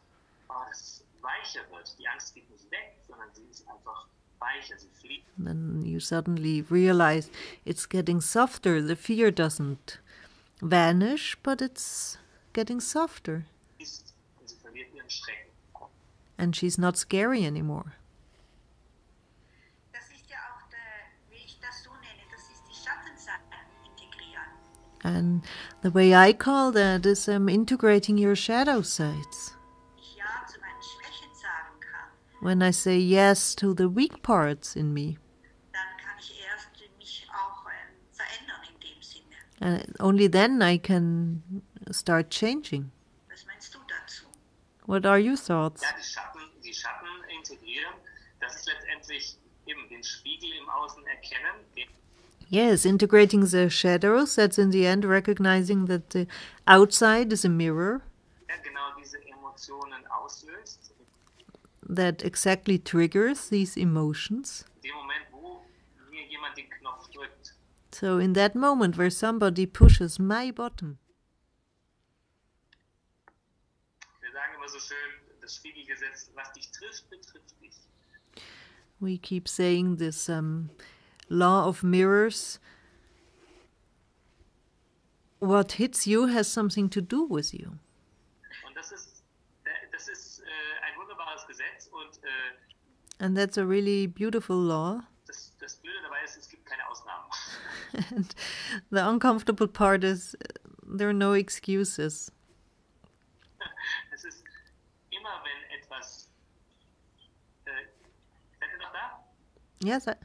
das weicher wird. Die Angst geht nicht weg, sondern sie ist einfach weicher, sie fliegt. then you suddenly realize it's getting softer. The fear doesn't vanish, but it's getting softer. Und sie verliert ihren Schrecken. And she's not scary anymore. Das ist ja auch, wie ich das so nenne, das ist die Schattenseite integrieren. And the way I call that is integrating your shadow sides. Ich Ja zu meinen Schwächen sagen kann, When I say yes to the weak parts in me, dann kann ich erst mich auch verändern in dem Sinne. only then I can start changing. Was meinst du dazu? What are your thoughts? Ja, die Schatten integrieren, das ist letztendlich eben den Spiegel im Außen erkennen, den Yes, integrating the shadows, that's in the end recognizing that the outside is a mirror genau diese Emotionen auslöst. that exactly triggers these emotions. In dem Moment, wo mir jemand den Knopf drückt. So in that moment where somebody pushes my bottom, Wir sagen immer so schön, das Spiegelgesetz, was dich trifft, betrifft dich. we keep saying this law of mirrors. What hits you has something to do with you. Und das ist ein wunderbares Gesetz und And that's a really beautiful law. das Blöde dabei ist, es gibt keine Ausnahmen. And the uncomfortable part is there are no excuses. Es ist immer, wenn etwas... seid ihr noch da? Yes, Ja.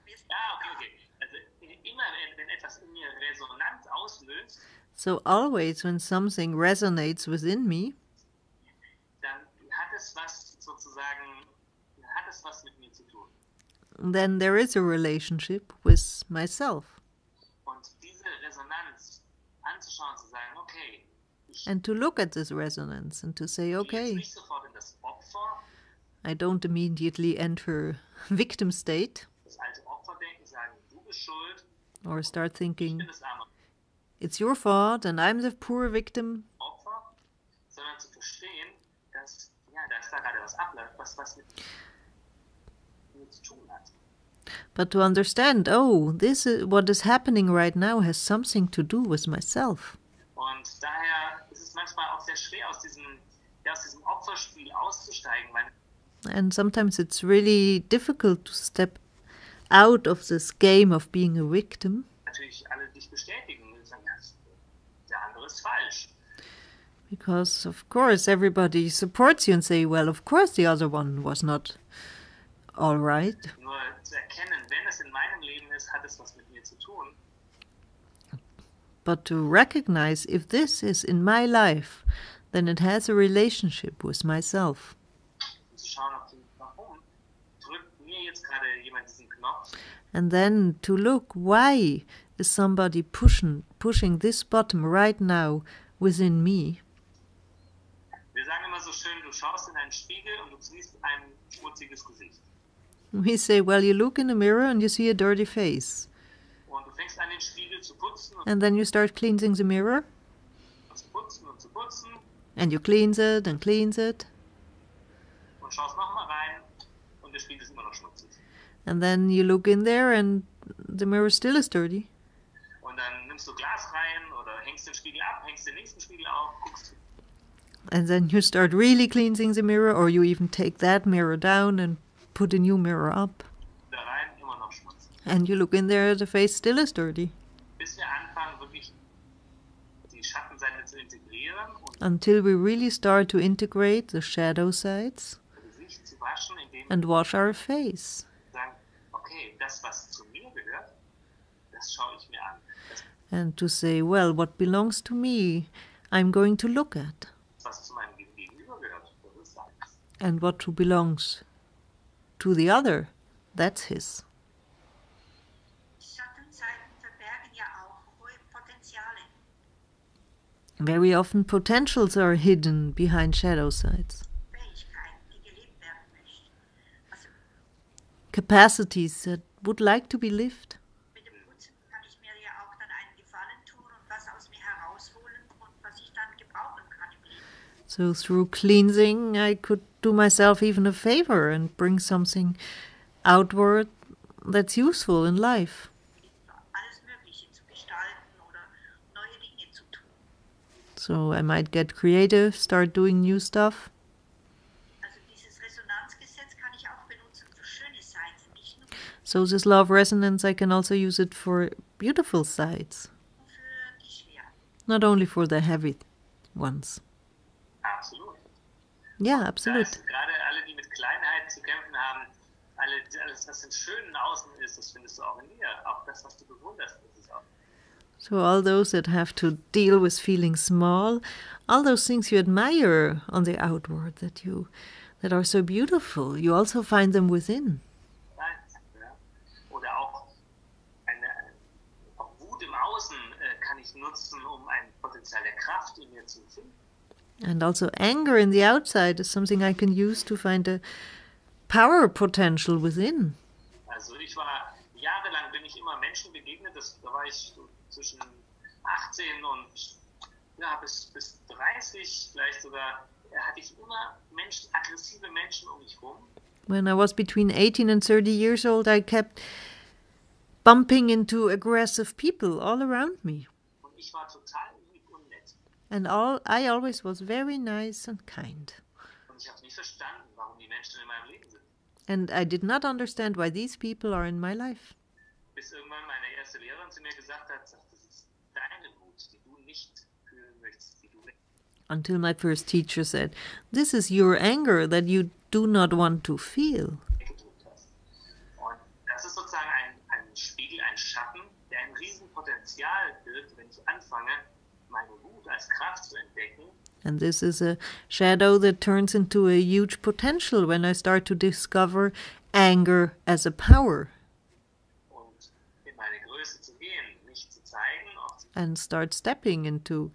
Wir sind Okay. Also immer, wenn etwas in mir Resonanz auslöst, so always when something resonates within me, dann hat es was sozusagen, hat es was mit mir zu tun. then there is a relationship with myself. Und diese Resonanz anzuschauen, zu sagen, okay, ich And to look at this resonance and to say, gehe jetzt okay, nicht sofort in das Opfer, I don't immediately enter victim state das alte Opferdenken, sagen, du bist schuld, or start ich thinking, bin das arme it's your fault and I'm the poor victim, Opfer, sondern zu verstehen, dass, ja, da ist da gerade was abläuft, was mit mir zu tun hat. but to understand, oh, this is what is happening right now has something to do with myself. Und daher ist es manchmal auch sehr schwer, aus diesem Opferspiel auszusteigen, weil And sometimes it's really difficult to step out of this game of being a victim, natürlich alle dich bestätigen und sagen, ja, der andere ist falsch. because of course everybody supports you and say, well, of course the other one was not all right. Nur zu erkennen, wenn es in meinem Leben ist, hat es was mit mir zu tun. But to recognize if this is in my life, then it has a relationship with myself. Und zu schauen, okay, warum drückt mir jetzt gerade jemand diesen Knopf? And then to look, why is somebody pushing this button right now within me? Wir sagen immer so schön, du schaust in einen Spiegel und du siehst ein schmutziges Gesicht. We say, well, you look in the mirror and you see a dirty face. Und du fängst an, den Spiegel zu putzen And then you start cleansing the mirror, und zu putzen und zu putzen and you cleanse it and cleanse it. und schaust nochmal rein und der Spiegel ist immer noch schmutzig. And then you look in there and the mirror still is dirty. Und dann nimmst du Glas rein oder hängst den Spiegel ab, hängst den nächsten Spiegel auf, guckst And then you start really cleansing the mirror, or you even take that mirror down and put a new mirror up. da rein, immer noch schmutzig. And you look in there, the face still is dirty. Bis wir anfangen, wirklich die Schattenseite zu integrieren und Until we really start to integrate the shadow sides das Gesicht zu waschen, indem and wash our face. wir sagen, okay, das, was zu mir gehört, das schaue ich mir an. Das, And to say, well, what belongs to me, I'm going to look at. was zu meinem Gegenüber gehört, das ist seins. And what belongs to the other, that's his. Schattenseiten verbergen ja auch hohe Potenziale. Very often potentials are hidden behind shadow sides. Fähigkeiten, die gelebt werden möchten. Also Capacities that would like to be lived. mit dem Putzen kann ich mir ja auch dann einen Gefallen tun und was aus mir herausholen und was ich dann gebrauchen kann im Leben. So through cleansing, I could do myself even a favor and bring something outward that's useful in life. Alles Mögliche zu gestalten oder neue Dinge zu tun. So I might get creative, start doing new stuff. Also dieses Resonanzgesetz kann ich auch benutzen für schöne Seiten, nicht nur So this law of resonance, I can also use it for beautiful sides, für die schweren. not only for the heavy ones. Absolut. Yeah, Da absolute. ist gerade alle, die mit Kleinheit zu kämpfen haben, alles, was im schönen Außen ist, das findest du auch in dir. Auch das, was du bewunderst, das ist auch. So all those that have to deal with feeling small, all those things you admire on the outward that are so beautiful, you also find them within. Seins, ja. Oder auch auch Wut im Außen kann ich nutzen, um ein Potenzial der Kraft in mir zu finden. And also anger in the outside is something I can use to find a power potential within. Also jahrelang bin ich immer Menschen begegnet, da war ich so zwischen 18 und ja, bis 30, vielleicht sogar, hatte ich immer aggressive Menschen um mich rum. When I was between 18 and 30 years old, I kept bumping into aggressive people all around me. Und ich war total lieb und nett. And I always was very nice and kind. Und ich habe nie verstanden, warum die Menschen in meinem Leben sind. And I did not understand why these people are in my life. Bis irgendwann meine erste Lehrerin zu mir gesagt hat, das ist deine Wut, die du nicht fühlen möchtest, die du Until my first teacher said, this is your anger that you do not want to feel. weggedrückt hast. Und das ist sozusagen ein Spiegel, ein Schatten, der ein Riesenpotenzial birgt, wenn ich anfange, meine Wut als Kraft zu entdecken. And this is a shadow that turns into a huge potential when I start to discover anger as a power. Und in meine Größe zu gehen, mich zu zeigen, auch zu And start stepping into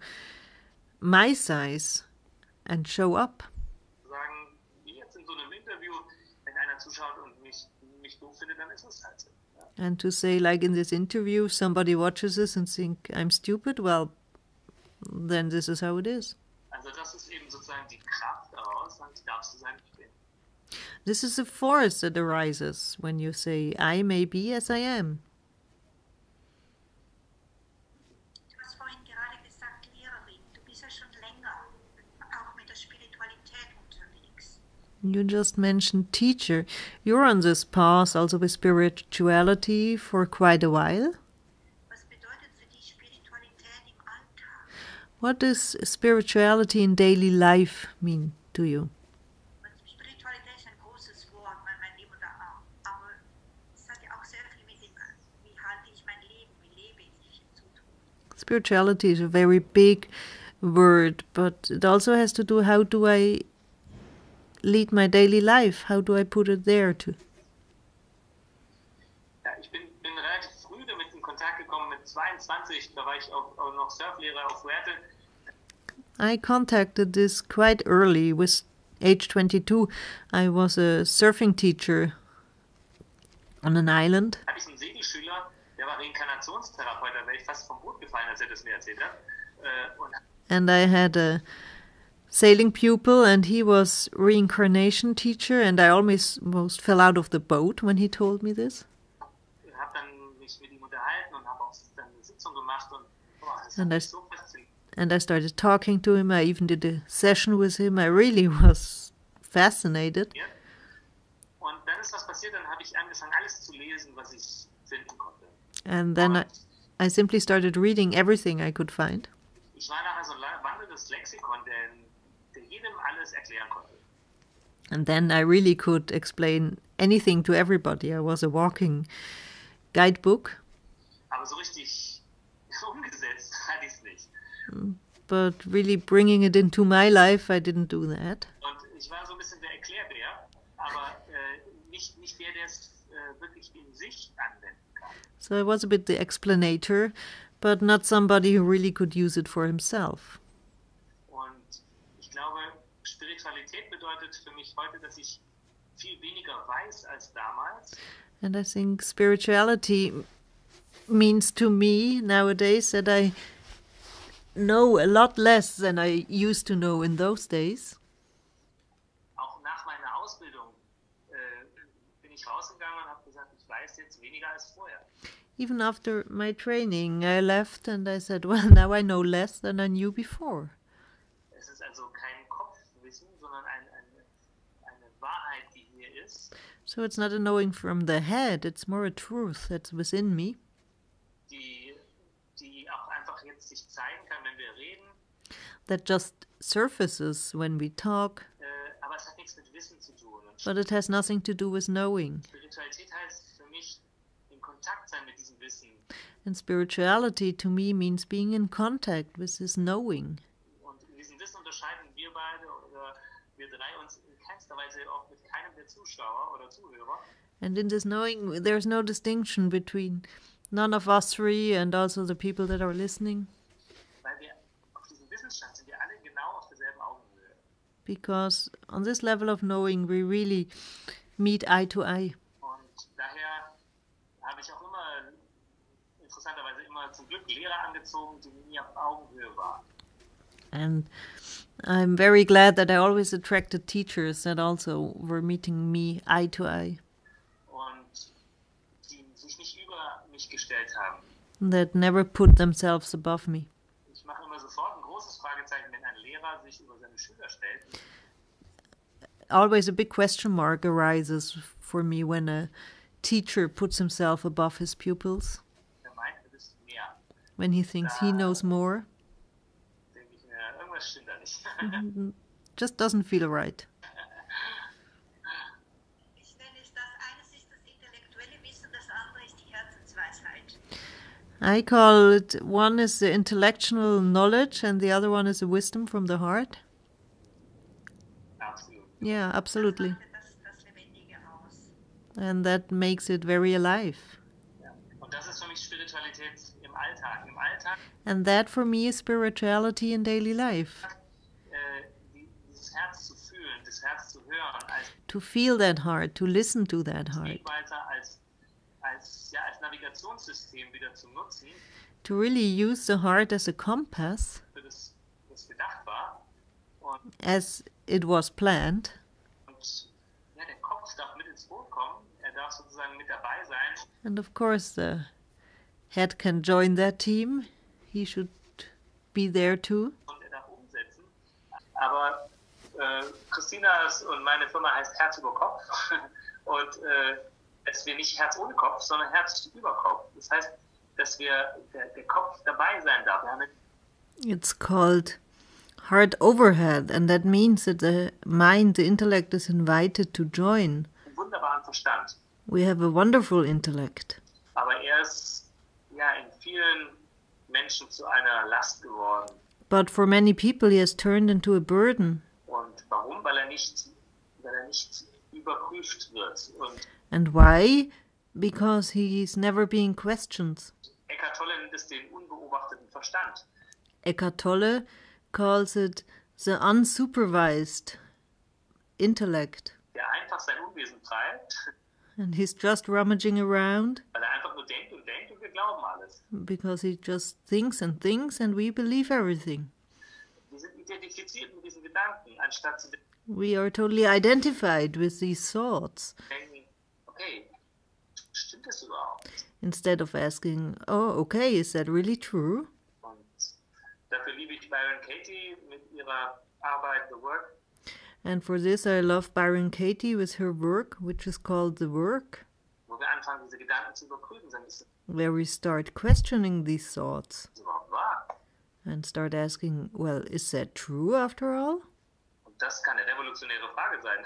my size and show up. sagen, wie jetzt in so einem Interview, wenn einer zuschaut und mich doof findet, dann ist es halt so. Ja. And to say, like in this interview, if somebody watches this and think I'm stupid, well, then this is how it is. Also das ist eben sozusagen die Kraft daraus, dann darfst du sein, wie ich bin. This is a force that arises when you say, I may be as I am. Du hast vorhin gerade gesagt, Lehrerin, du bist ja schon länger auch mit der Spiritualität unterwegs. You just mentioned teacher. You're on this path also with spirituality for quite a while. Was bedeutet für dich Spiritualität im Alltag? What does spirituality in daily life mean to you? Und Spiritualität ist ein großes Wort, mein Leben da auch. Aber es hat ja auch sehr viel mit dem, wie halte ich mein Leben, wie lebe ich zu tun. Spirituality is a very big word, but it also has to do how do I lead my daily life? How do I put it there too? Ja, ich bin relativ früh damit in Kontakt gekommen, mit 22, da war ich auch noch Surflehrer auf Fuerte. I contacted this quite early. With age 22, I was a surfing teacher on an island. Da hatte ich einen Segelschüler, der war Reinkarnationstherapeut, da wäre ich fast vom Boot gefallen, als er das mir erzählt hat. Und And I had a sailing pupil, and he was reincarnation teacher, and I almost fell out of the boat when he told me this. habe dann mich mit ihm unterhalten und habe auch dann eine Sitzung gemacht und das And hat I- mich so fasziniert. And I started talking to him. I even did a session with him. I really was fascinated. Und dann ist was passiert, dann habe ich angefangen, alles zu lesen, was ich finden konnte. And then I simply started reading everything I could find. Ich war nachher so ein wandelndes Lexikon, der jedem alles erklären konnte. And then I really could explain anything to everybody. I was a walking guidebook. Aber so richtig umgesetzt hatte ich es nicht. But really bringing it into my life, I didn't do that. Und ich war so ein bisschen der Erklärbär, aber nicht der es wirklich in sich anwenden kann. So I was a bit the explanator, but not somebody who really could use it for himself. Und ich glaube, Spiritualität bedeutet für mich heute, dass ich viel weniger weiß als damals. And I think spirituality means to me nowadays that I know a lot less than I used to know in those days. Auch nach meiner Ausbildung bin ich rausgegangen und habe gesagt, ich weiß jetzt weniger als vorher. Even after my training, I left and I said, well, now I know less than I knew before. Es ist also kein Kopfwissen, sondern eine Wahrheit, die hier ist, So it's not a knowing from the head, it's more a truth that's within me, die auch einfach jetzt sich zeigen kann, wenn wir reden. that just surfaces when we talk, Aber es hat nichts mit Wissen zu tun. Und but it has nothing to do with knowing. Spiritualität heißt für mich, in Kontakt sein mit diesem Wissen. And spirituality to me means being in contact with this knowing. Und in diesem Wissen unterscheiden wir beide oder wir drei uns in keinster Weise auch mit keinem der Zuschauer oder Zuhörer. And in this knowing, there's no distinction between none of us three and also the people that are listening, Weil wir auf diesem Wissensstand sind wir alle genau auf derselben Augenhöhe. because on this level of knowing, we really meet eye to eye. Und daher habe ich auch immer, interessanterweise immer zum Glück Lehrer angezogen, die mit mir auf Augenhöhe waren. And I'm very glad that I always attracted teachers that also were meeting me eye to eye, Und die sich nicht über mich gestellt haben. that never put themselves above me. Ich mache immer sofort ein großes Fragezeichen, wenn ein Lehrer sich über seine Schüler stellt. Always a big question mark arises for me when a teacher puts himself above his pupils, Der meint, er ist mehr. when he thinks he knows more. Denke ich mir, irgendwas stimmt da nicht. Just doesn't feel right. Ich nenne es das, eines ist das intellektuelle Wissen, das andere ist die Herzensweisheit. I call it, one is the intellectual knowledge and the other one is the wisdom from the heart. Absolut. Yeah, absolutely. Das macht das Lebendige aus. And that makes it very alive. Ja. Und das ist für mich Spiritualität im Alltag. Im Alltag And that for me is spirituality in daily life. Dieses Herz zu fühlen, das Herz zu hören, als To feel that heart, to listen to that heart. Wegweiser, als Navigationssystem wieder zu nutzen, To really use the heart as a compass, für das gedacht war. Und as it was planned. ja, der Kopf darf mit ins Boot kommen, er darf sozusagen mit dabei sein. And of course the head can join that team. He should be there too. Und er darf umsetzen. Aber Christinas und meine Firma heißt Herz über Kopf. Und dass wir nicht Herz ohne Kopf, sondern Herz über Kopf. Das heißt, dass der Kopf dabei sein darf. It's called heart overhead, and that means that the mind, the intellect is invited to join. Einen wunderbaren Verstand. We have a wonderful intellect. Aber er ist ja in vielen Menschen zu einer Last geworden. But for many people he has turned into a burden. Und warum? Weil er nicht überprüft wird. Und And why? Because he's never being questioned. Eckhart Tolle nennt es den unbeobachteten Verstand. Eckhart Tolle calls it the unsupervised intellect. Der einfach sein Unwesen treibt, And he's just rummaging around weil er einfach nur denkt und wir glauben alles. because he just thinks and we believe everything. Wir sind identifiziert mit diesen Gedanken, anstatt zu We are totally identified with these thoughts denken, okay, stimmt das überhaupt? instead of asking, oh, okay, is that really true? Und dafür liebe ich Byron Katie mit ihrer Arbeit, The Work. And for this I love Byron Katie with her work, which is called The Work, Wo wir anfangen, diese Gedanken zu überprüfen, sagen, ist where we start questioning these thoughts das überhaupt wahr? and start asking, well, is that true after all? Und das kann eine revolutionäre Frage sein,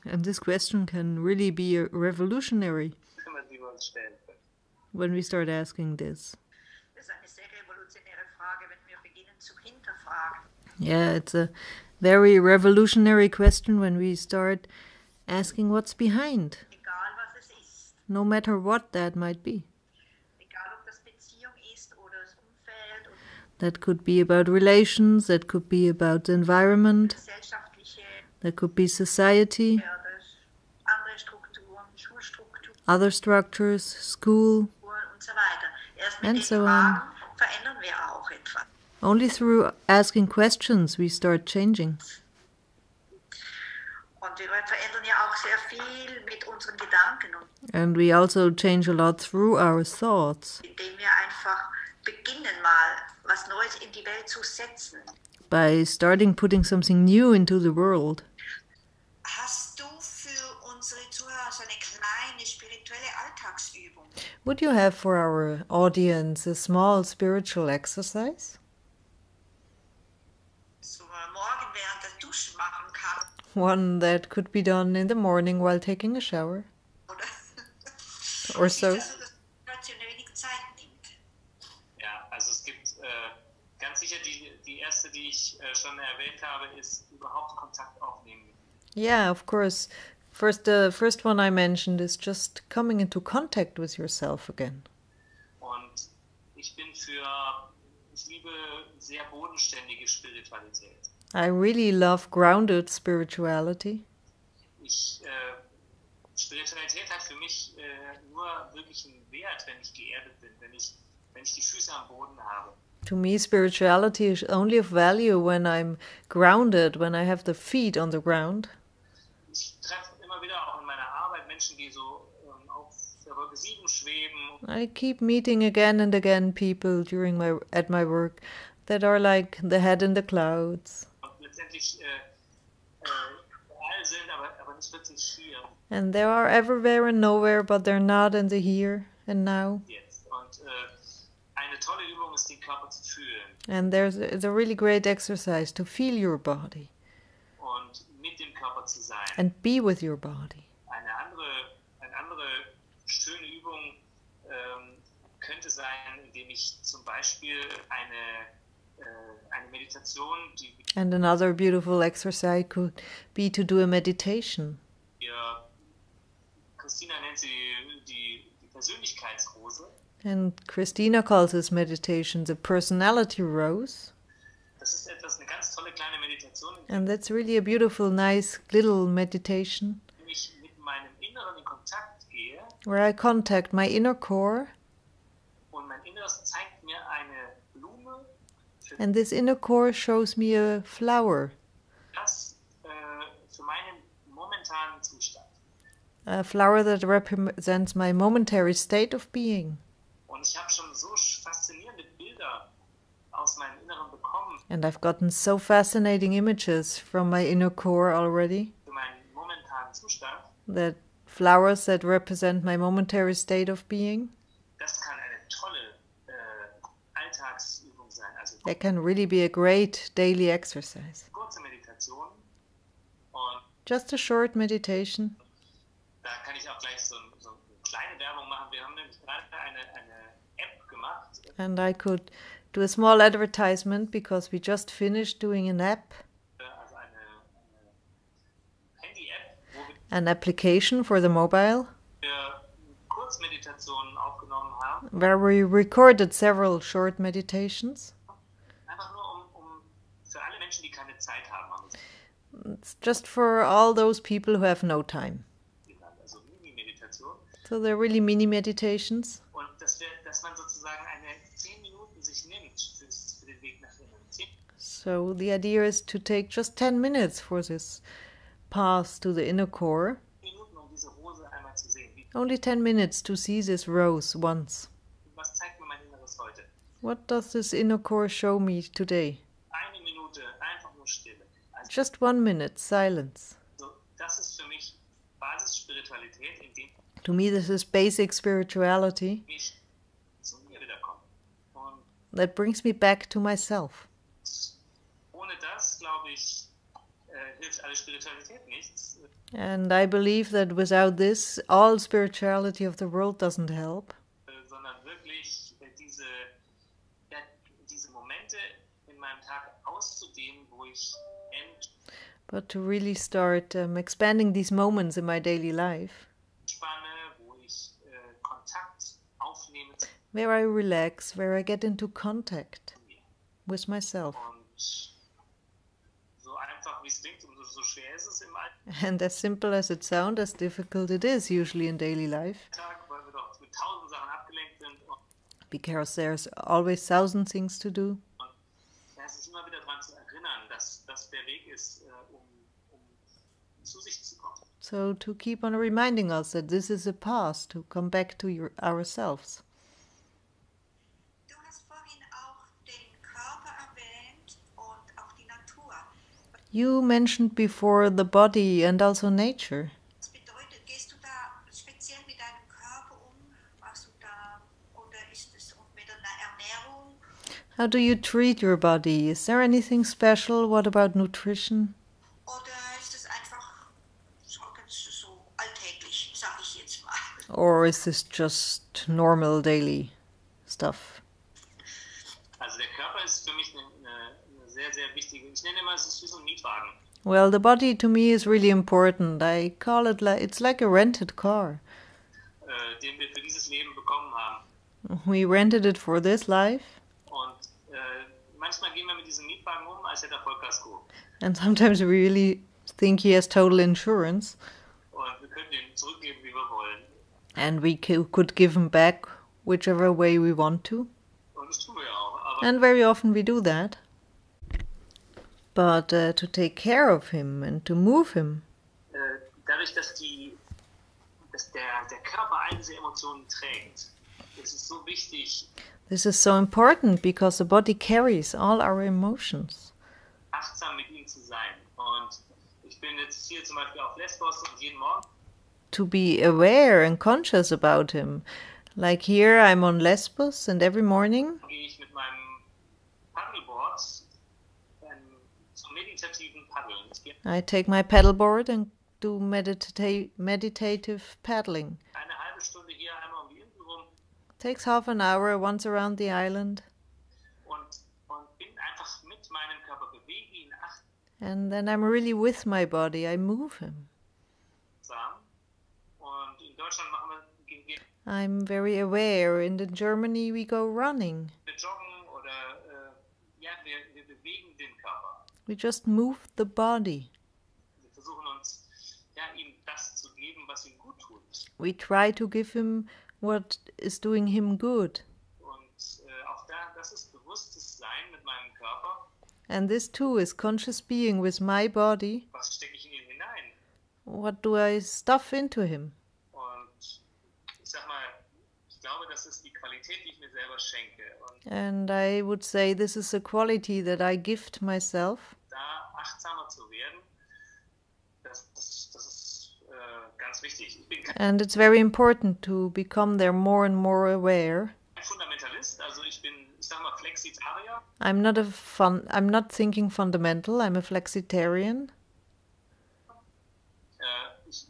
die And this question can really be revolutionary wir uns stellen können. when we start asking this. Das ist eine sehr revolutionäre Frage, wenn wir beginnen zu hinterfragen. Yeah, it's a very revolutionary question when we start asking what's behind, Egal was es ist. no matter what that might be. Egal ob das Beziehung ist oder das Umfeld oder That could be about relations, that could be about the environment, gesellschaftliche that could be society, oder andere Strukturen, Schulstrukturen other structures, school. und so weiter. Erst mit And den so on. Fragen verändern wir auch etwas. Only through asking questions we start changing. Und wir verändern ja auch sehr viel mit unseren Gedanken, und And we also change a lot through our thoughts indem wir einfach beginnen, mal was Neues in die Welt zu setzen. by starting putting something new into the world. Hast du für unsere Zuhörer so eine kleine spirituelle Alltagsübung? Would you have for our audience a small spiritual exercise? So man morgen während der Dusche machen kann, One that could be done in the morning while taking a shower oder? or so. Ist das so, dass die Meditation wenig Zeit nimmt? Ja, also es gibt ganz sicher die erste, die ich schon erwähnt habe, ist überhaupt Kontakt aufnehmen. Yeah, of course. The first one I mentioned is just coming into contact with yourself again. Und ich liebe sehr bodenständige Spiritualität. I really love grounded spirituality. Spiritualität hat für mich nur wirklich einen Wert, wenn ich geerdet bin, wenn ich die Füße am Boden habe. To me, spirituality is only of value when I'm grounded, when I have the feet on the ground. Ich treffe immer wieder auch in meiner Arbeit Menschen, die so auf der Wolke 7 schweben. I keep meeting again and again people at my work that are like the head in the clouds. Und letztendlich real sind, aber nicht wirklich hier. And they are everywhere and nowhere, but they're not in the here and now. Jetzt. Und eine tolle Übung ist, den Körper zu fühlen. And it's a really great exercise to feel your body Und mit dem Körper zu sein. and be with your body. Eine andere schöne Übung könnte sein, indem ich zum Beispiel eine Meditation, die And another beautiful exercise could be to do a meditation. Christina nennt sie die Persönlichkeitsrose. And Christina calls this meditation the personality rose. Das ist eine ganz tolle kleine Meditation, And that's really a beautiful, nice little meditation in der ich mit meinem Inneren in Kontakt gehe where I contact my inner core, und mein Inneres zeigt mir eine Blume and this inner core shows me a flower, für meinen momentanen Zustand. a flower that represents my momentary state of being. Und ich habe schon so faszinierende Bilder aus meinem Inneren bekommen And I've gotten so fascinating images from my inner core already, für meinen momentanen Zustand. that flowers that represent my momentary state of being. Das kann eine tolle Alltagsübung sein. Also That can really be a great daily exercise. kurze Meditation. Und Just a short meditation. da kann ich auch gleich so eine kleine Werbung machen. Wir haben nämlich gerade eine App gemacht. And I could do a small advertisement because we just finished doing an app, Also eine Handy-App, wo an application for the mobile, wir Kurzmeditationen aufgenommen haben. where we recorded several short meditations. Einfach nur um für alle Menschen, die keine Zeit haben, haben wir es It's just for all those people who have no time. genannt. Also Mini-Meditation. So they're really mini meditations. Und dass man sozusagen eine 10 Minuten sich nimmt für den Weg nach innen. 10 So the idea is to take just 10 minutes for this path to the inner core. Minuten, um diese Rose einmal zu sehen. Only 10 minutes to see this rose once. Was zeigt mir mein Inneres heute? What does this inner core show me today? Eine Minute, einfach nur Stille. Also Just 1 minute, silence. das ist für mich Basisspiritualität, indem To me, this is basic spirituality ich zu mir wiederkomme. Und that brings me back to myself. ohne das, glaube ich, hilft alle Spiritualität nichts. And I believe that without this, all spirituality of the world doesn't help. Sondern wirklich diese Momente in meinem Tag auszudehnen, wo ich But to really start expanding these moments in my daily life, entspanne, wo ich Kontakt aufnehme zu where I relax, where I get into contact mir. with myself. Und so einfach wie es klingt, umso so schwer ist es im Alltag, And as simple as it sounds, as difficult it is usually in daily life, weil wir doch mit 1000 Sachen abgelenkt sind. Und because there's always 1,000 things to do. da ist es immer wieder daran zu erinnern, dass das der Weg ist, um zu sich zu kommen. So to keep on reminding us that this is a path to come back to ourselves. Du hast vorhin auch den Körper erwähnt und auch die Natur. You mentioned before the body and also nature. Was bedeutet, gehst du da speziell mit deinem Körper um? Machst du da, oder ist es mit einer Ernährung? How do you treat your body? Is there anything special? What about nutrition? Oder ist es einfach so ganz so alltäglich, sag ich jetzt mal? Or is this just normal daily stuff? Also der Körper ist für mich eine sehr, sehr wichtige, ich nenne immer, es ist wie so ein Mietwagen. Well, the body to me is really important. I call it it's like a rented car. Den wir für dieses Leben bekommen haben. We rented it for this life, Und manchmal gehen wir mit diesem Mietwagen um, als hätte er Vollkasko. and sometimes we really think he has total insurance, Und wir können den zurückgeben, wie wir wollen. and we could give him back whichever way we want to. Und das tun wir ja auch. Aber And very often we do that. But to take care of him and to move him, dadurch, dass der Körper all diese Emotionen trägt, ist es so wichtig, this is so important because the body carries all our emotions. achtsam mit ihm zu sein. Und ich bin jetzt hier zum Beispiel auf Lesbos und jeden Morgen To be aware and conscious about him. Like here, I'm on Lesbos, and every morning gehe ich mit meinem Paddleboard zum meditativen Paddeln. Ich gehe I take my paddleboard and do meditative paddling. eine halbe Stunde hier einmal um die Insel rum Takes half an hour once around the island, und bin einfach mit meinem Körper, bewege ihn and then I'm really with my body. I move him. achtsam. Und in Deutschland machen gehen I'm very aware. In Germany we go running. wir joggen oder ja, wir bewegen den Körper. We just move the body. Wir versuchen uns, ja, ihm das zu geben, was ihm gut tut. We try to give him what is doing him good. Und auch das ist bewusstes Sein mit meinem Körper. And this too is conscious being with my body. Was stecke ich in ihn hinein? What do I stuff into him? Und ich sag mal, ich glaube, das ist die Qualität, die ich mir selber schenke. Und And I would say this is a quality that I gift myself. da achtsamer zu werden, das ist ganz wichtig. Ich bin kein And it's very important to become there more and more aware. Fundamentalist, also ich sag mal, Flexitarier. I'm not thinking fundamental, I'm a flexitarian. Ich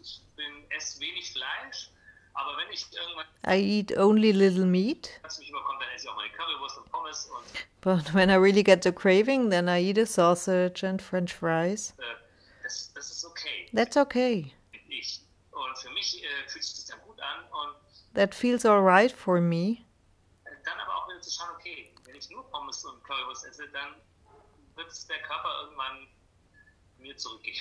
esse wenig Fleisch, aber wenn ich irgendwann I eat only little meat. mich überkommt, dann esse ich auch meine Currywurst und Pommes und But when I really get the craving, then I eat a sausage and French fries. das ist okay. That's okay. Und für mich fühlt sich das dann gut an und That feels alright for me. dann aber auch wieder zu schauen, okay, wenn ich nur Pommes und Currywurst esse, dann wird es der Körper irgendwann mir zurückgeben.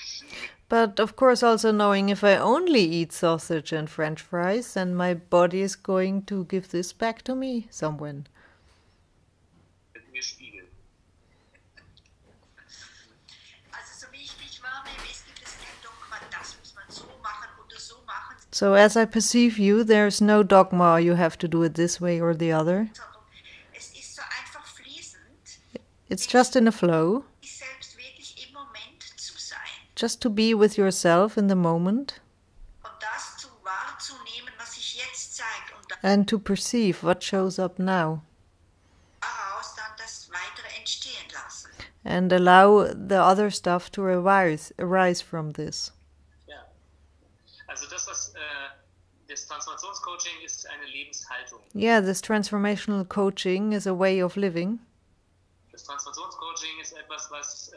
But of course also knowing if I only eat sausage and French fries, then my body is going to give this back to me somewhen. Mit mir spiegeln. Also so wie ich mich wahrnehme, es gibt es kein Dogma, das muss man so machen oder so machen, So as I perceive you, there's no dogma you have to do it this way or the other. sondern es ist so einfach fließend, It's just in a flow, sich selbst wirklich im Moment zu sein just to be with yourself in the moment und das zu wahrzunehmen, was sich jetzt zeigt und and to perceive what shows up now daraus dann das Weitere entstehen lassen. and allow the other stuff to arise from this. Ja. Also das Transformationscoaching ist eine Lebenshaltung. Yeah, this transformational coaching is a way of living. Das Transformationscoaching ist etwas, was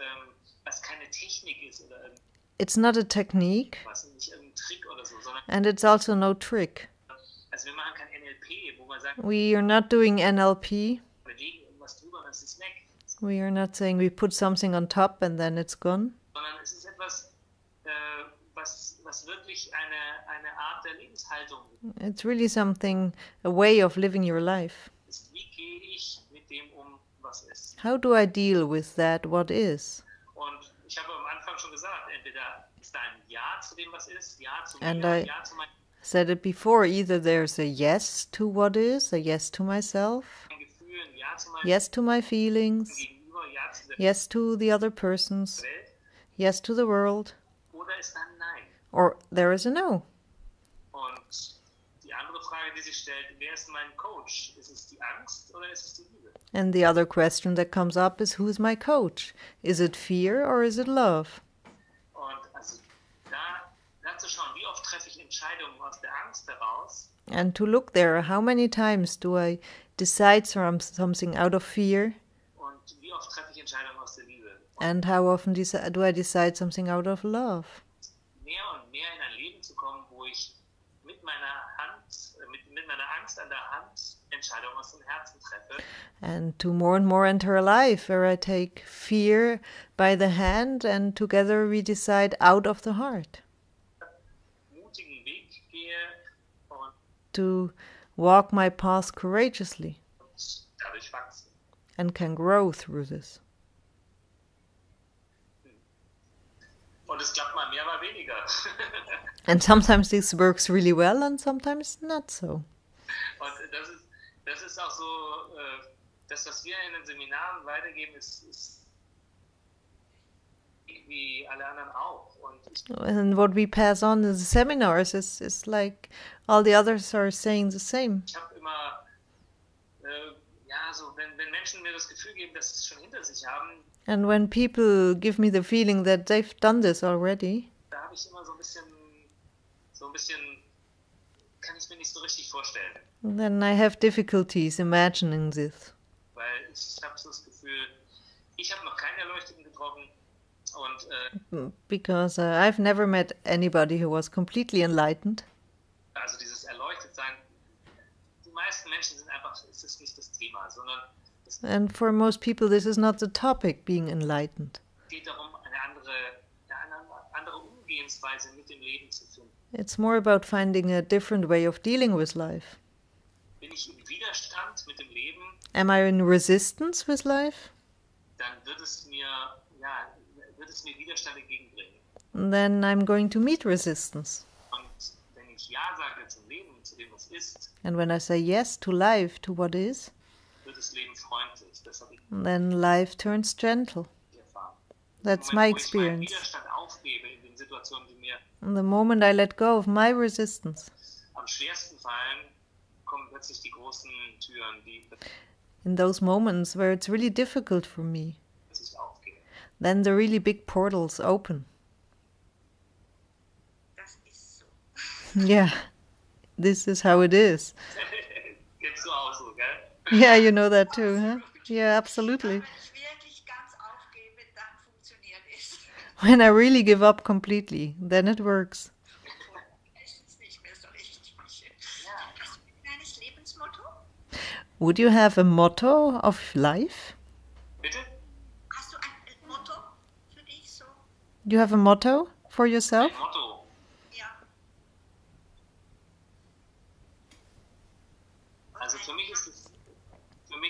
keine Technik ist oder It's not a technique irgendwas, nicht irgendein Trick oder so, sondern and it's also no trick. also wir machen kein NLP, wo man sagt, We are not doing NLP. wir legen irgendwas drüber und es ist weg, We are not saying we put something on top and then it's gone. sondern es ist etwas, was wirklich eine Art der Lebenshaltung It's really something, a way of living your life. ist. Wie gehe ich mit dem was ist? How do I deal with that, what is? Und ich habe am Anfang schon gesagt, entweder ist da ein Ja zu dem, was ist, Ja zu And mir, I- Ja zu meinem Said it before, either there's a yes to what is, a yes to myself, Gefühl, ein Ja zu meinem yes to my feelings, Gegenüber, Ja zu der yes to the other persons, Welt, yes to the world, oder ist da ein Nein? or there is a no. Und die andere Frage, die sich stellt, wer ist mein Coach? Ist es die Angst oder ist es die Liebe? And the other question that comes up is, who's my coach? Is it fear or is it love? Und also da zu schauen, wie oft treffe ich Entscheidungen aus der Angst heraus And to look there, how many times do I decide something out of fear? und wie oft treffe ich Entscheidungen aus der Liebe? Und And how often do I decide something out of love? mehr und mehr in ein Leben zu kommen, wo ich mit meiner Angst an der Hand Entscheidungen aus dem Herzen treffe. And to more and more enter a life where I take fear by the hand and together we decide out of the heart. Mutigen Weg gehe und To walk my path courageously dadurch wachse. and can grow through this. Und es klappt mal mehr, mal weniger. And sometimes this works really well and sometimes not so. Und das ist auch so, das, was wir in den Seminaren weitergeben, ist wie alle anderen auch. Und And what we pass on in the seminars is like all the others are saying the same. ich habe immer, so wenn Menschen mir das Gefühl geben, dass sie es schon hinter sich haben, And when people give me the feeling that they've done this already, da habe ich immer so ein bisschen, kann ich mir nicht so richtig vorstellen. then I have difficulties imagining this. Weil ich habe so das Gefühl, ich habe noch keinen Erleuchteten getroffen und Because I've never met anybody who was completely enlightened. also dieses Erleuchtetsein, die meisten Menschen sind einfach, es ist nicht das Thema, sondern es And for most people, this is not the topic, being enlightened. geht darum, eine andere Umgehensweise mit dem Leben zu finden. It's more about finding a different way of dealing with life. Bin ich im Widerstand mit dem Leben, Am I in resistance with life? dann wird es mir Widerstand entgegenbringen. Then I'm going to meet resistance. Und wenn ich Ja sage zum Leben, zu dem, was ist, And when I say yes to life, to what is, wird das Leben freundlich. Das habe ich then life turns gentle. erfahren. That's Im my Moment, wo ich meinen experience. Widerstand aufgebe in den Situationen, die mir And the moment I let go of my resistance, am schwersten fallen, kommen plötzlich die großen Türen, die in those moments where it's really difficult for me, plötzlich aufgehen. then the really big portals open. Das ist so. Yeah, this is how it is. Kennst du auch so, gell? Yeah, you know that too, huh? Yeah, absolutely. Wenn ich wirklich ganz aufgebe, dann funktioniert es. When I really give up completely, then it works. Es ist nicht mehr so richtig. Ja. Hast du ein kleines Lebensmotto? Would you have a motto of life? Bitte? Hast du ein Motto für dich so? Do you have a motto for yourself? Ein Motto. Ja. Also für mich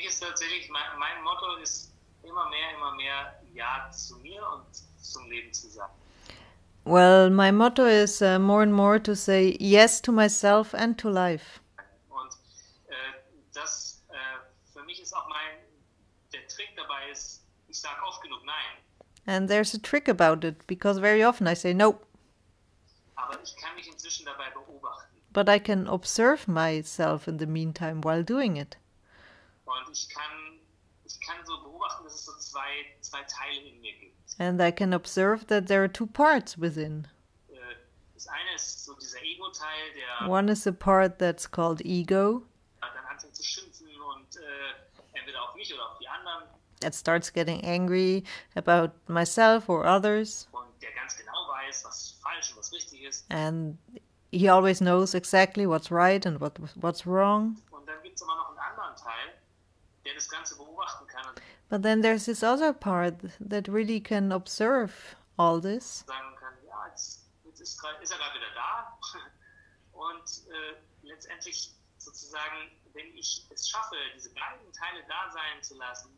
ist tatsächlich, mein Motto ist immer mehr Ja zu mir und zum Leben zu sagen. Well, my motto is more and more to say yes to myself and to life. Und das für mich ist auch der Trick dabei ist, ich sage oft genug Nein. And there's a trick about it, because very often I say no, Aber ich kann mich inzwischen dabei beobachten. but I can observe myself in the meantime while doing it. Und ich kann so beobachten, dass es so zwei Teile in mir gibt. And I can observe that there are two parts within. Das eine ist so dieser Ego-Teil, der One is the part that's called ego, dann anfängt zu schimpfen und entweder auf mich oder auf die anderen that starts getting angry about myself or others, und der ganz genau weiß, was falsch und was richtig ist. and he always knows exactly what's right and what's wrong. Und dann gibt es aber noch einen anderen Teil, der das Ganze beobachten kann und But then there's this other part that really can observe all this sagen kann, ja, jetzt ist er gerade wieder da. Und letztendlich sozusagen, wenn ich es schaffe, diese beiden Teile da sein zu lassen,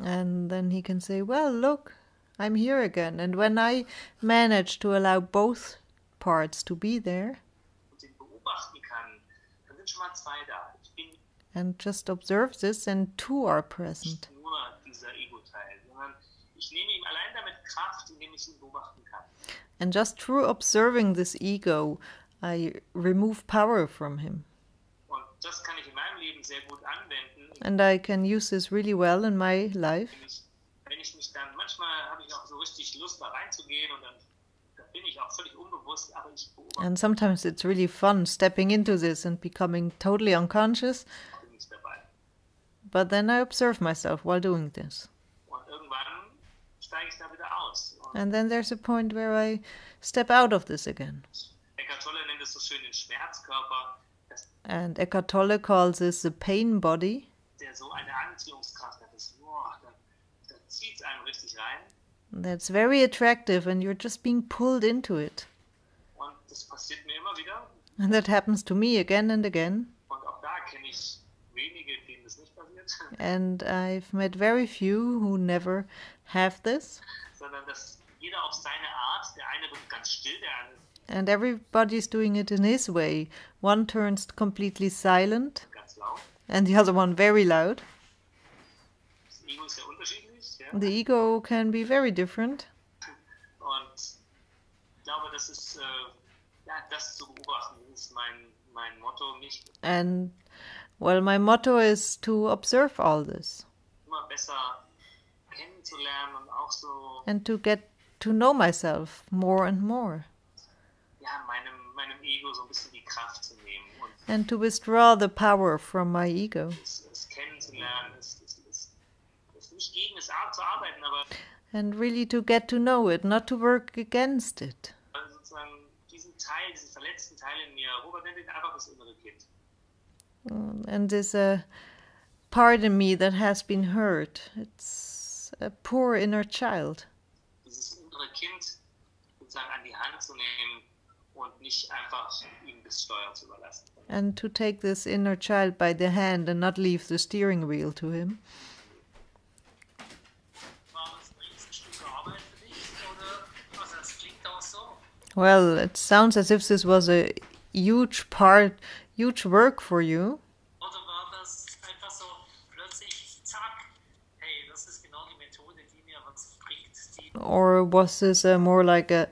and then he can say, well, look, I'm here again. And when I manage to allow both parts to be there und den beobachten kann, dann sind schon mal zwei da. Ich bin and just observe this, and two are present. nicht nur dieser Ego-Teil, sondern ich nehme ihm allein damit Kraft, indem ich ihn beobachten kann. And just through observing this ego, I remove power from him. Und das kann ich in meinem Leben sehr gut anwenden. And I can use this really well in my life. Wenn ich mich dann, manchmal habe ich auch so richtig Lust, da reinzugehen und dann bin ich auch völlig unbewusst, aber ich beobachte And sometimes it's really fun stepping into this and becoming totally unconscious. mich dabei. But then I observe myself while doing this. Und irgendwann steige ich da wieder aus. Und And then there's a point where I step out of this again. Eckhart Tolle nennt es so schön den Schmerzkörper, And Eckhart Tolle calls this the pain body. der so eine Anziehungskraft hat. Da zieht es einem richtig rein. That's very attractive, and you're just being pulled into it. Und das passiert mir immer wieder. And that happens to me again and again. Und auch da kenne ich wenige, denen das nicht passiert. And I've met very few who never have this. Sondern dass jeder auf seine Art, der eine wird ganz still, der andere And everybody's doing it in his way. One turns completely silent, ganz laut. and the other one very loud. Das Ego ist sehr unterschiedlich. Ja? The ego can be very different. Und ich glaube, das ist, das zu beobachten, das ist mein Motto, mich And, well, my motto is to observe all this immer besser kennenzulernen und auch so and to get to know myself more and more, ja, meinem Ego so ein bisschen die Kraft zu nehmen und and to withdraw the power from my ego, es kennenzulernen, es nicht gegen es zu arbeiten, aber and really to get to know it, not to work against it. sozusagen diesen Teil Teil, diesen verletzten Teil in mir, Robert nennt ihn einfach das innere Kind. And there's a part in me that has been hurt. It's a poor inner child. Dieses innere Kind sozusagen an die Hand zu nehmen und nicht einfach ihm das Steuer zu überlassen. And to take this inner child by the hand and not leave the steering wheel to him. War das ein Riesenstück Arbeit für dich? Oder, also das klingt auch so. Well, it sounds as if this was a huge work for you. Oder war das einfach so plötzlich, zack, hey, das ist genau die Methode, die mir was bringt, die Or was this more like a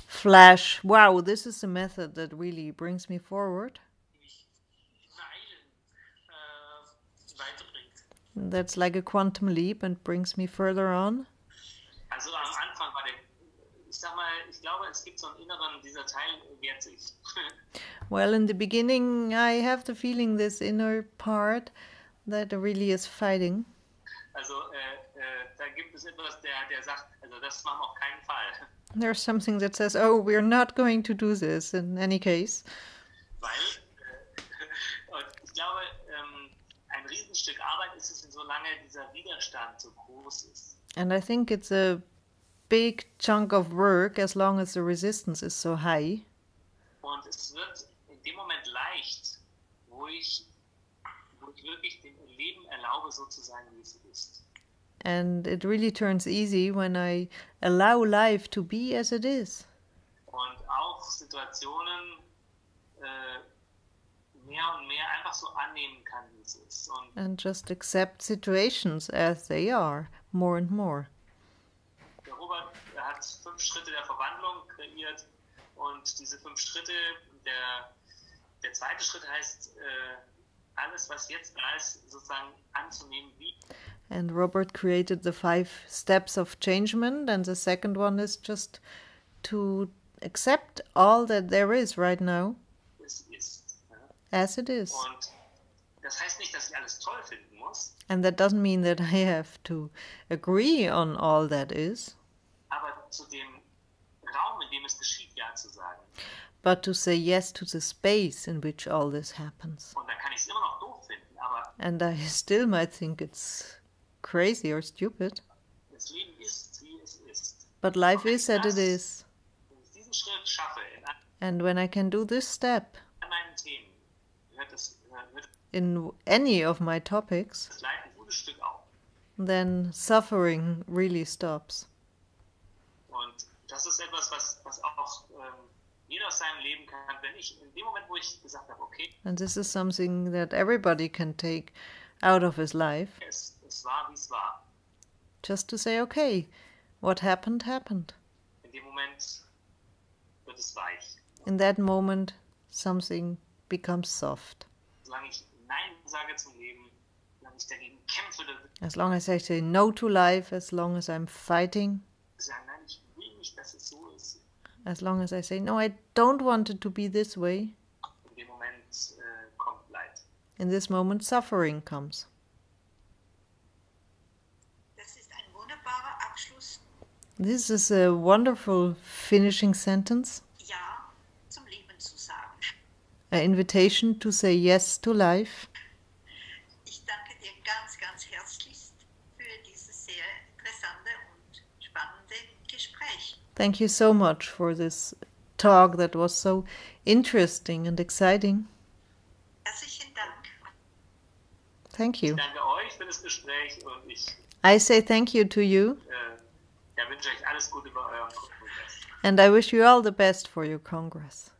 flash? Wow, this is a method that really brings me forward. mich Meilen weiterbringt. That's like a quantum leap and brings me further on. Also am Anfang war ich sag mal, ich glaube, es gibt so einen inneren, dieser Teil wehrt sich. Well, in the beginning, I have the feeling this inner part that really is fighting. Also da gibt es etwas, der sagt, also das machen wir auf keinen Fall. There's something that says, oh, we're not going to do this in any case. Weil, und ich glaube, ein Riesenstück Arbeit ist es, solange dieser Widerstand so groß ist. And I think it's a big chunk of work as long as the resistance is so high. Und es wird in dem Moment leicht, wo ich wirklich dem Leben erlaube, so zu sein, wie es ist. And it really turns easy when I allow life to be as it is. Und auch Situationen mehr und mehr einfach so annehmen kann, wie es ist. Und And just accept situations as they are, more and more. der Robert hat 5 Schritte der Verwandlung kreiert und diese 5 Schritte, der zweite Schritt heißt, alles, was jetzt da ist, sozusagen anzunehmen, wie And Robert created the 5 steps of changement, and the second one is just to accept all that there is right now es ist. Ja. as it is. Und das heißt nicht, dass ich alles toll finden muss, And that doesn't mean that I have to agree on all that is, aber zu dem Raum, in dem es geschieht, ja zu sagen. but to say yes to the space in which all this happens. Und dann kann ich es immer noch doof finden, aber And I still might think it's crazy or stupid, das Leben ist, wie es ist. but life is as it is. Wenn ich diesen Schritt schaffe, And when I can do this step an meinen Themen, hört das in any of my topics, Leid ein gutes Stück auf. then suffering really stops. Und das ist etwas, was auch jeder aus seinem Leben kann. Wenn ich in dem Moment, wo ich gesagt habe, okay, And this is something that everybody can take out of his life, es war, wie es war. just to say, okay, what happened, happened. In dem Moment wird es weich. In that moment, something becomes soft. Solange ich Nein sage zum Leben, solange ich dagegen kämpfe, As long as I say no to life, as long as I'm fighting, sagen, nein, ich will nicht, dass es so ist. as long as I say, no, I don't want it to be this way, In dem Moment kommt Leid. in this moment, suffering comes. Das ist ein wunderbarer Abschluss. This is a wonderful finishing sentence, Ja zum Leben zu sagen. an invitation to say yes to life. Ich danke dir ganz, ganz herzlichst für dieses sehr interessante und spannende Gespräch. Thank you so much for this talk that was so interesting and exciting. Herzlichen Dank. Thank you. Ich danke euch für das Gespräch und ich I say thank you to you, wünsche euch alles Gute bei eurem Kongress. and I wish you all the best for your Congress.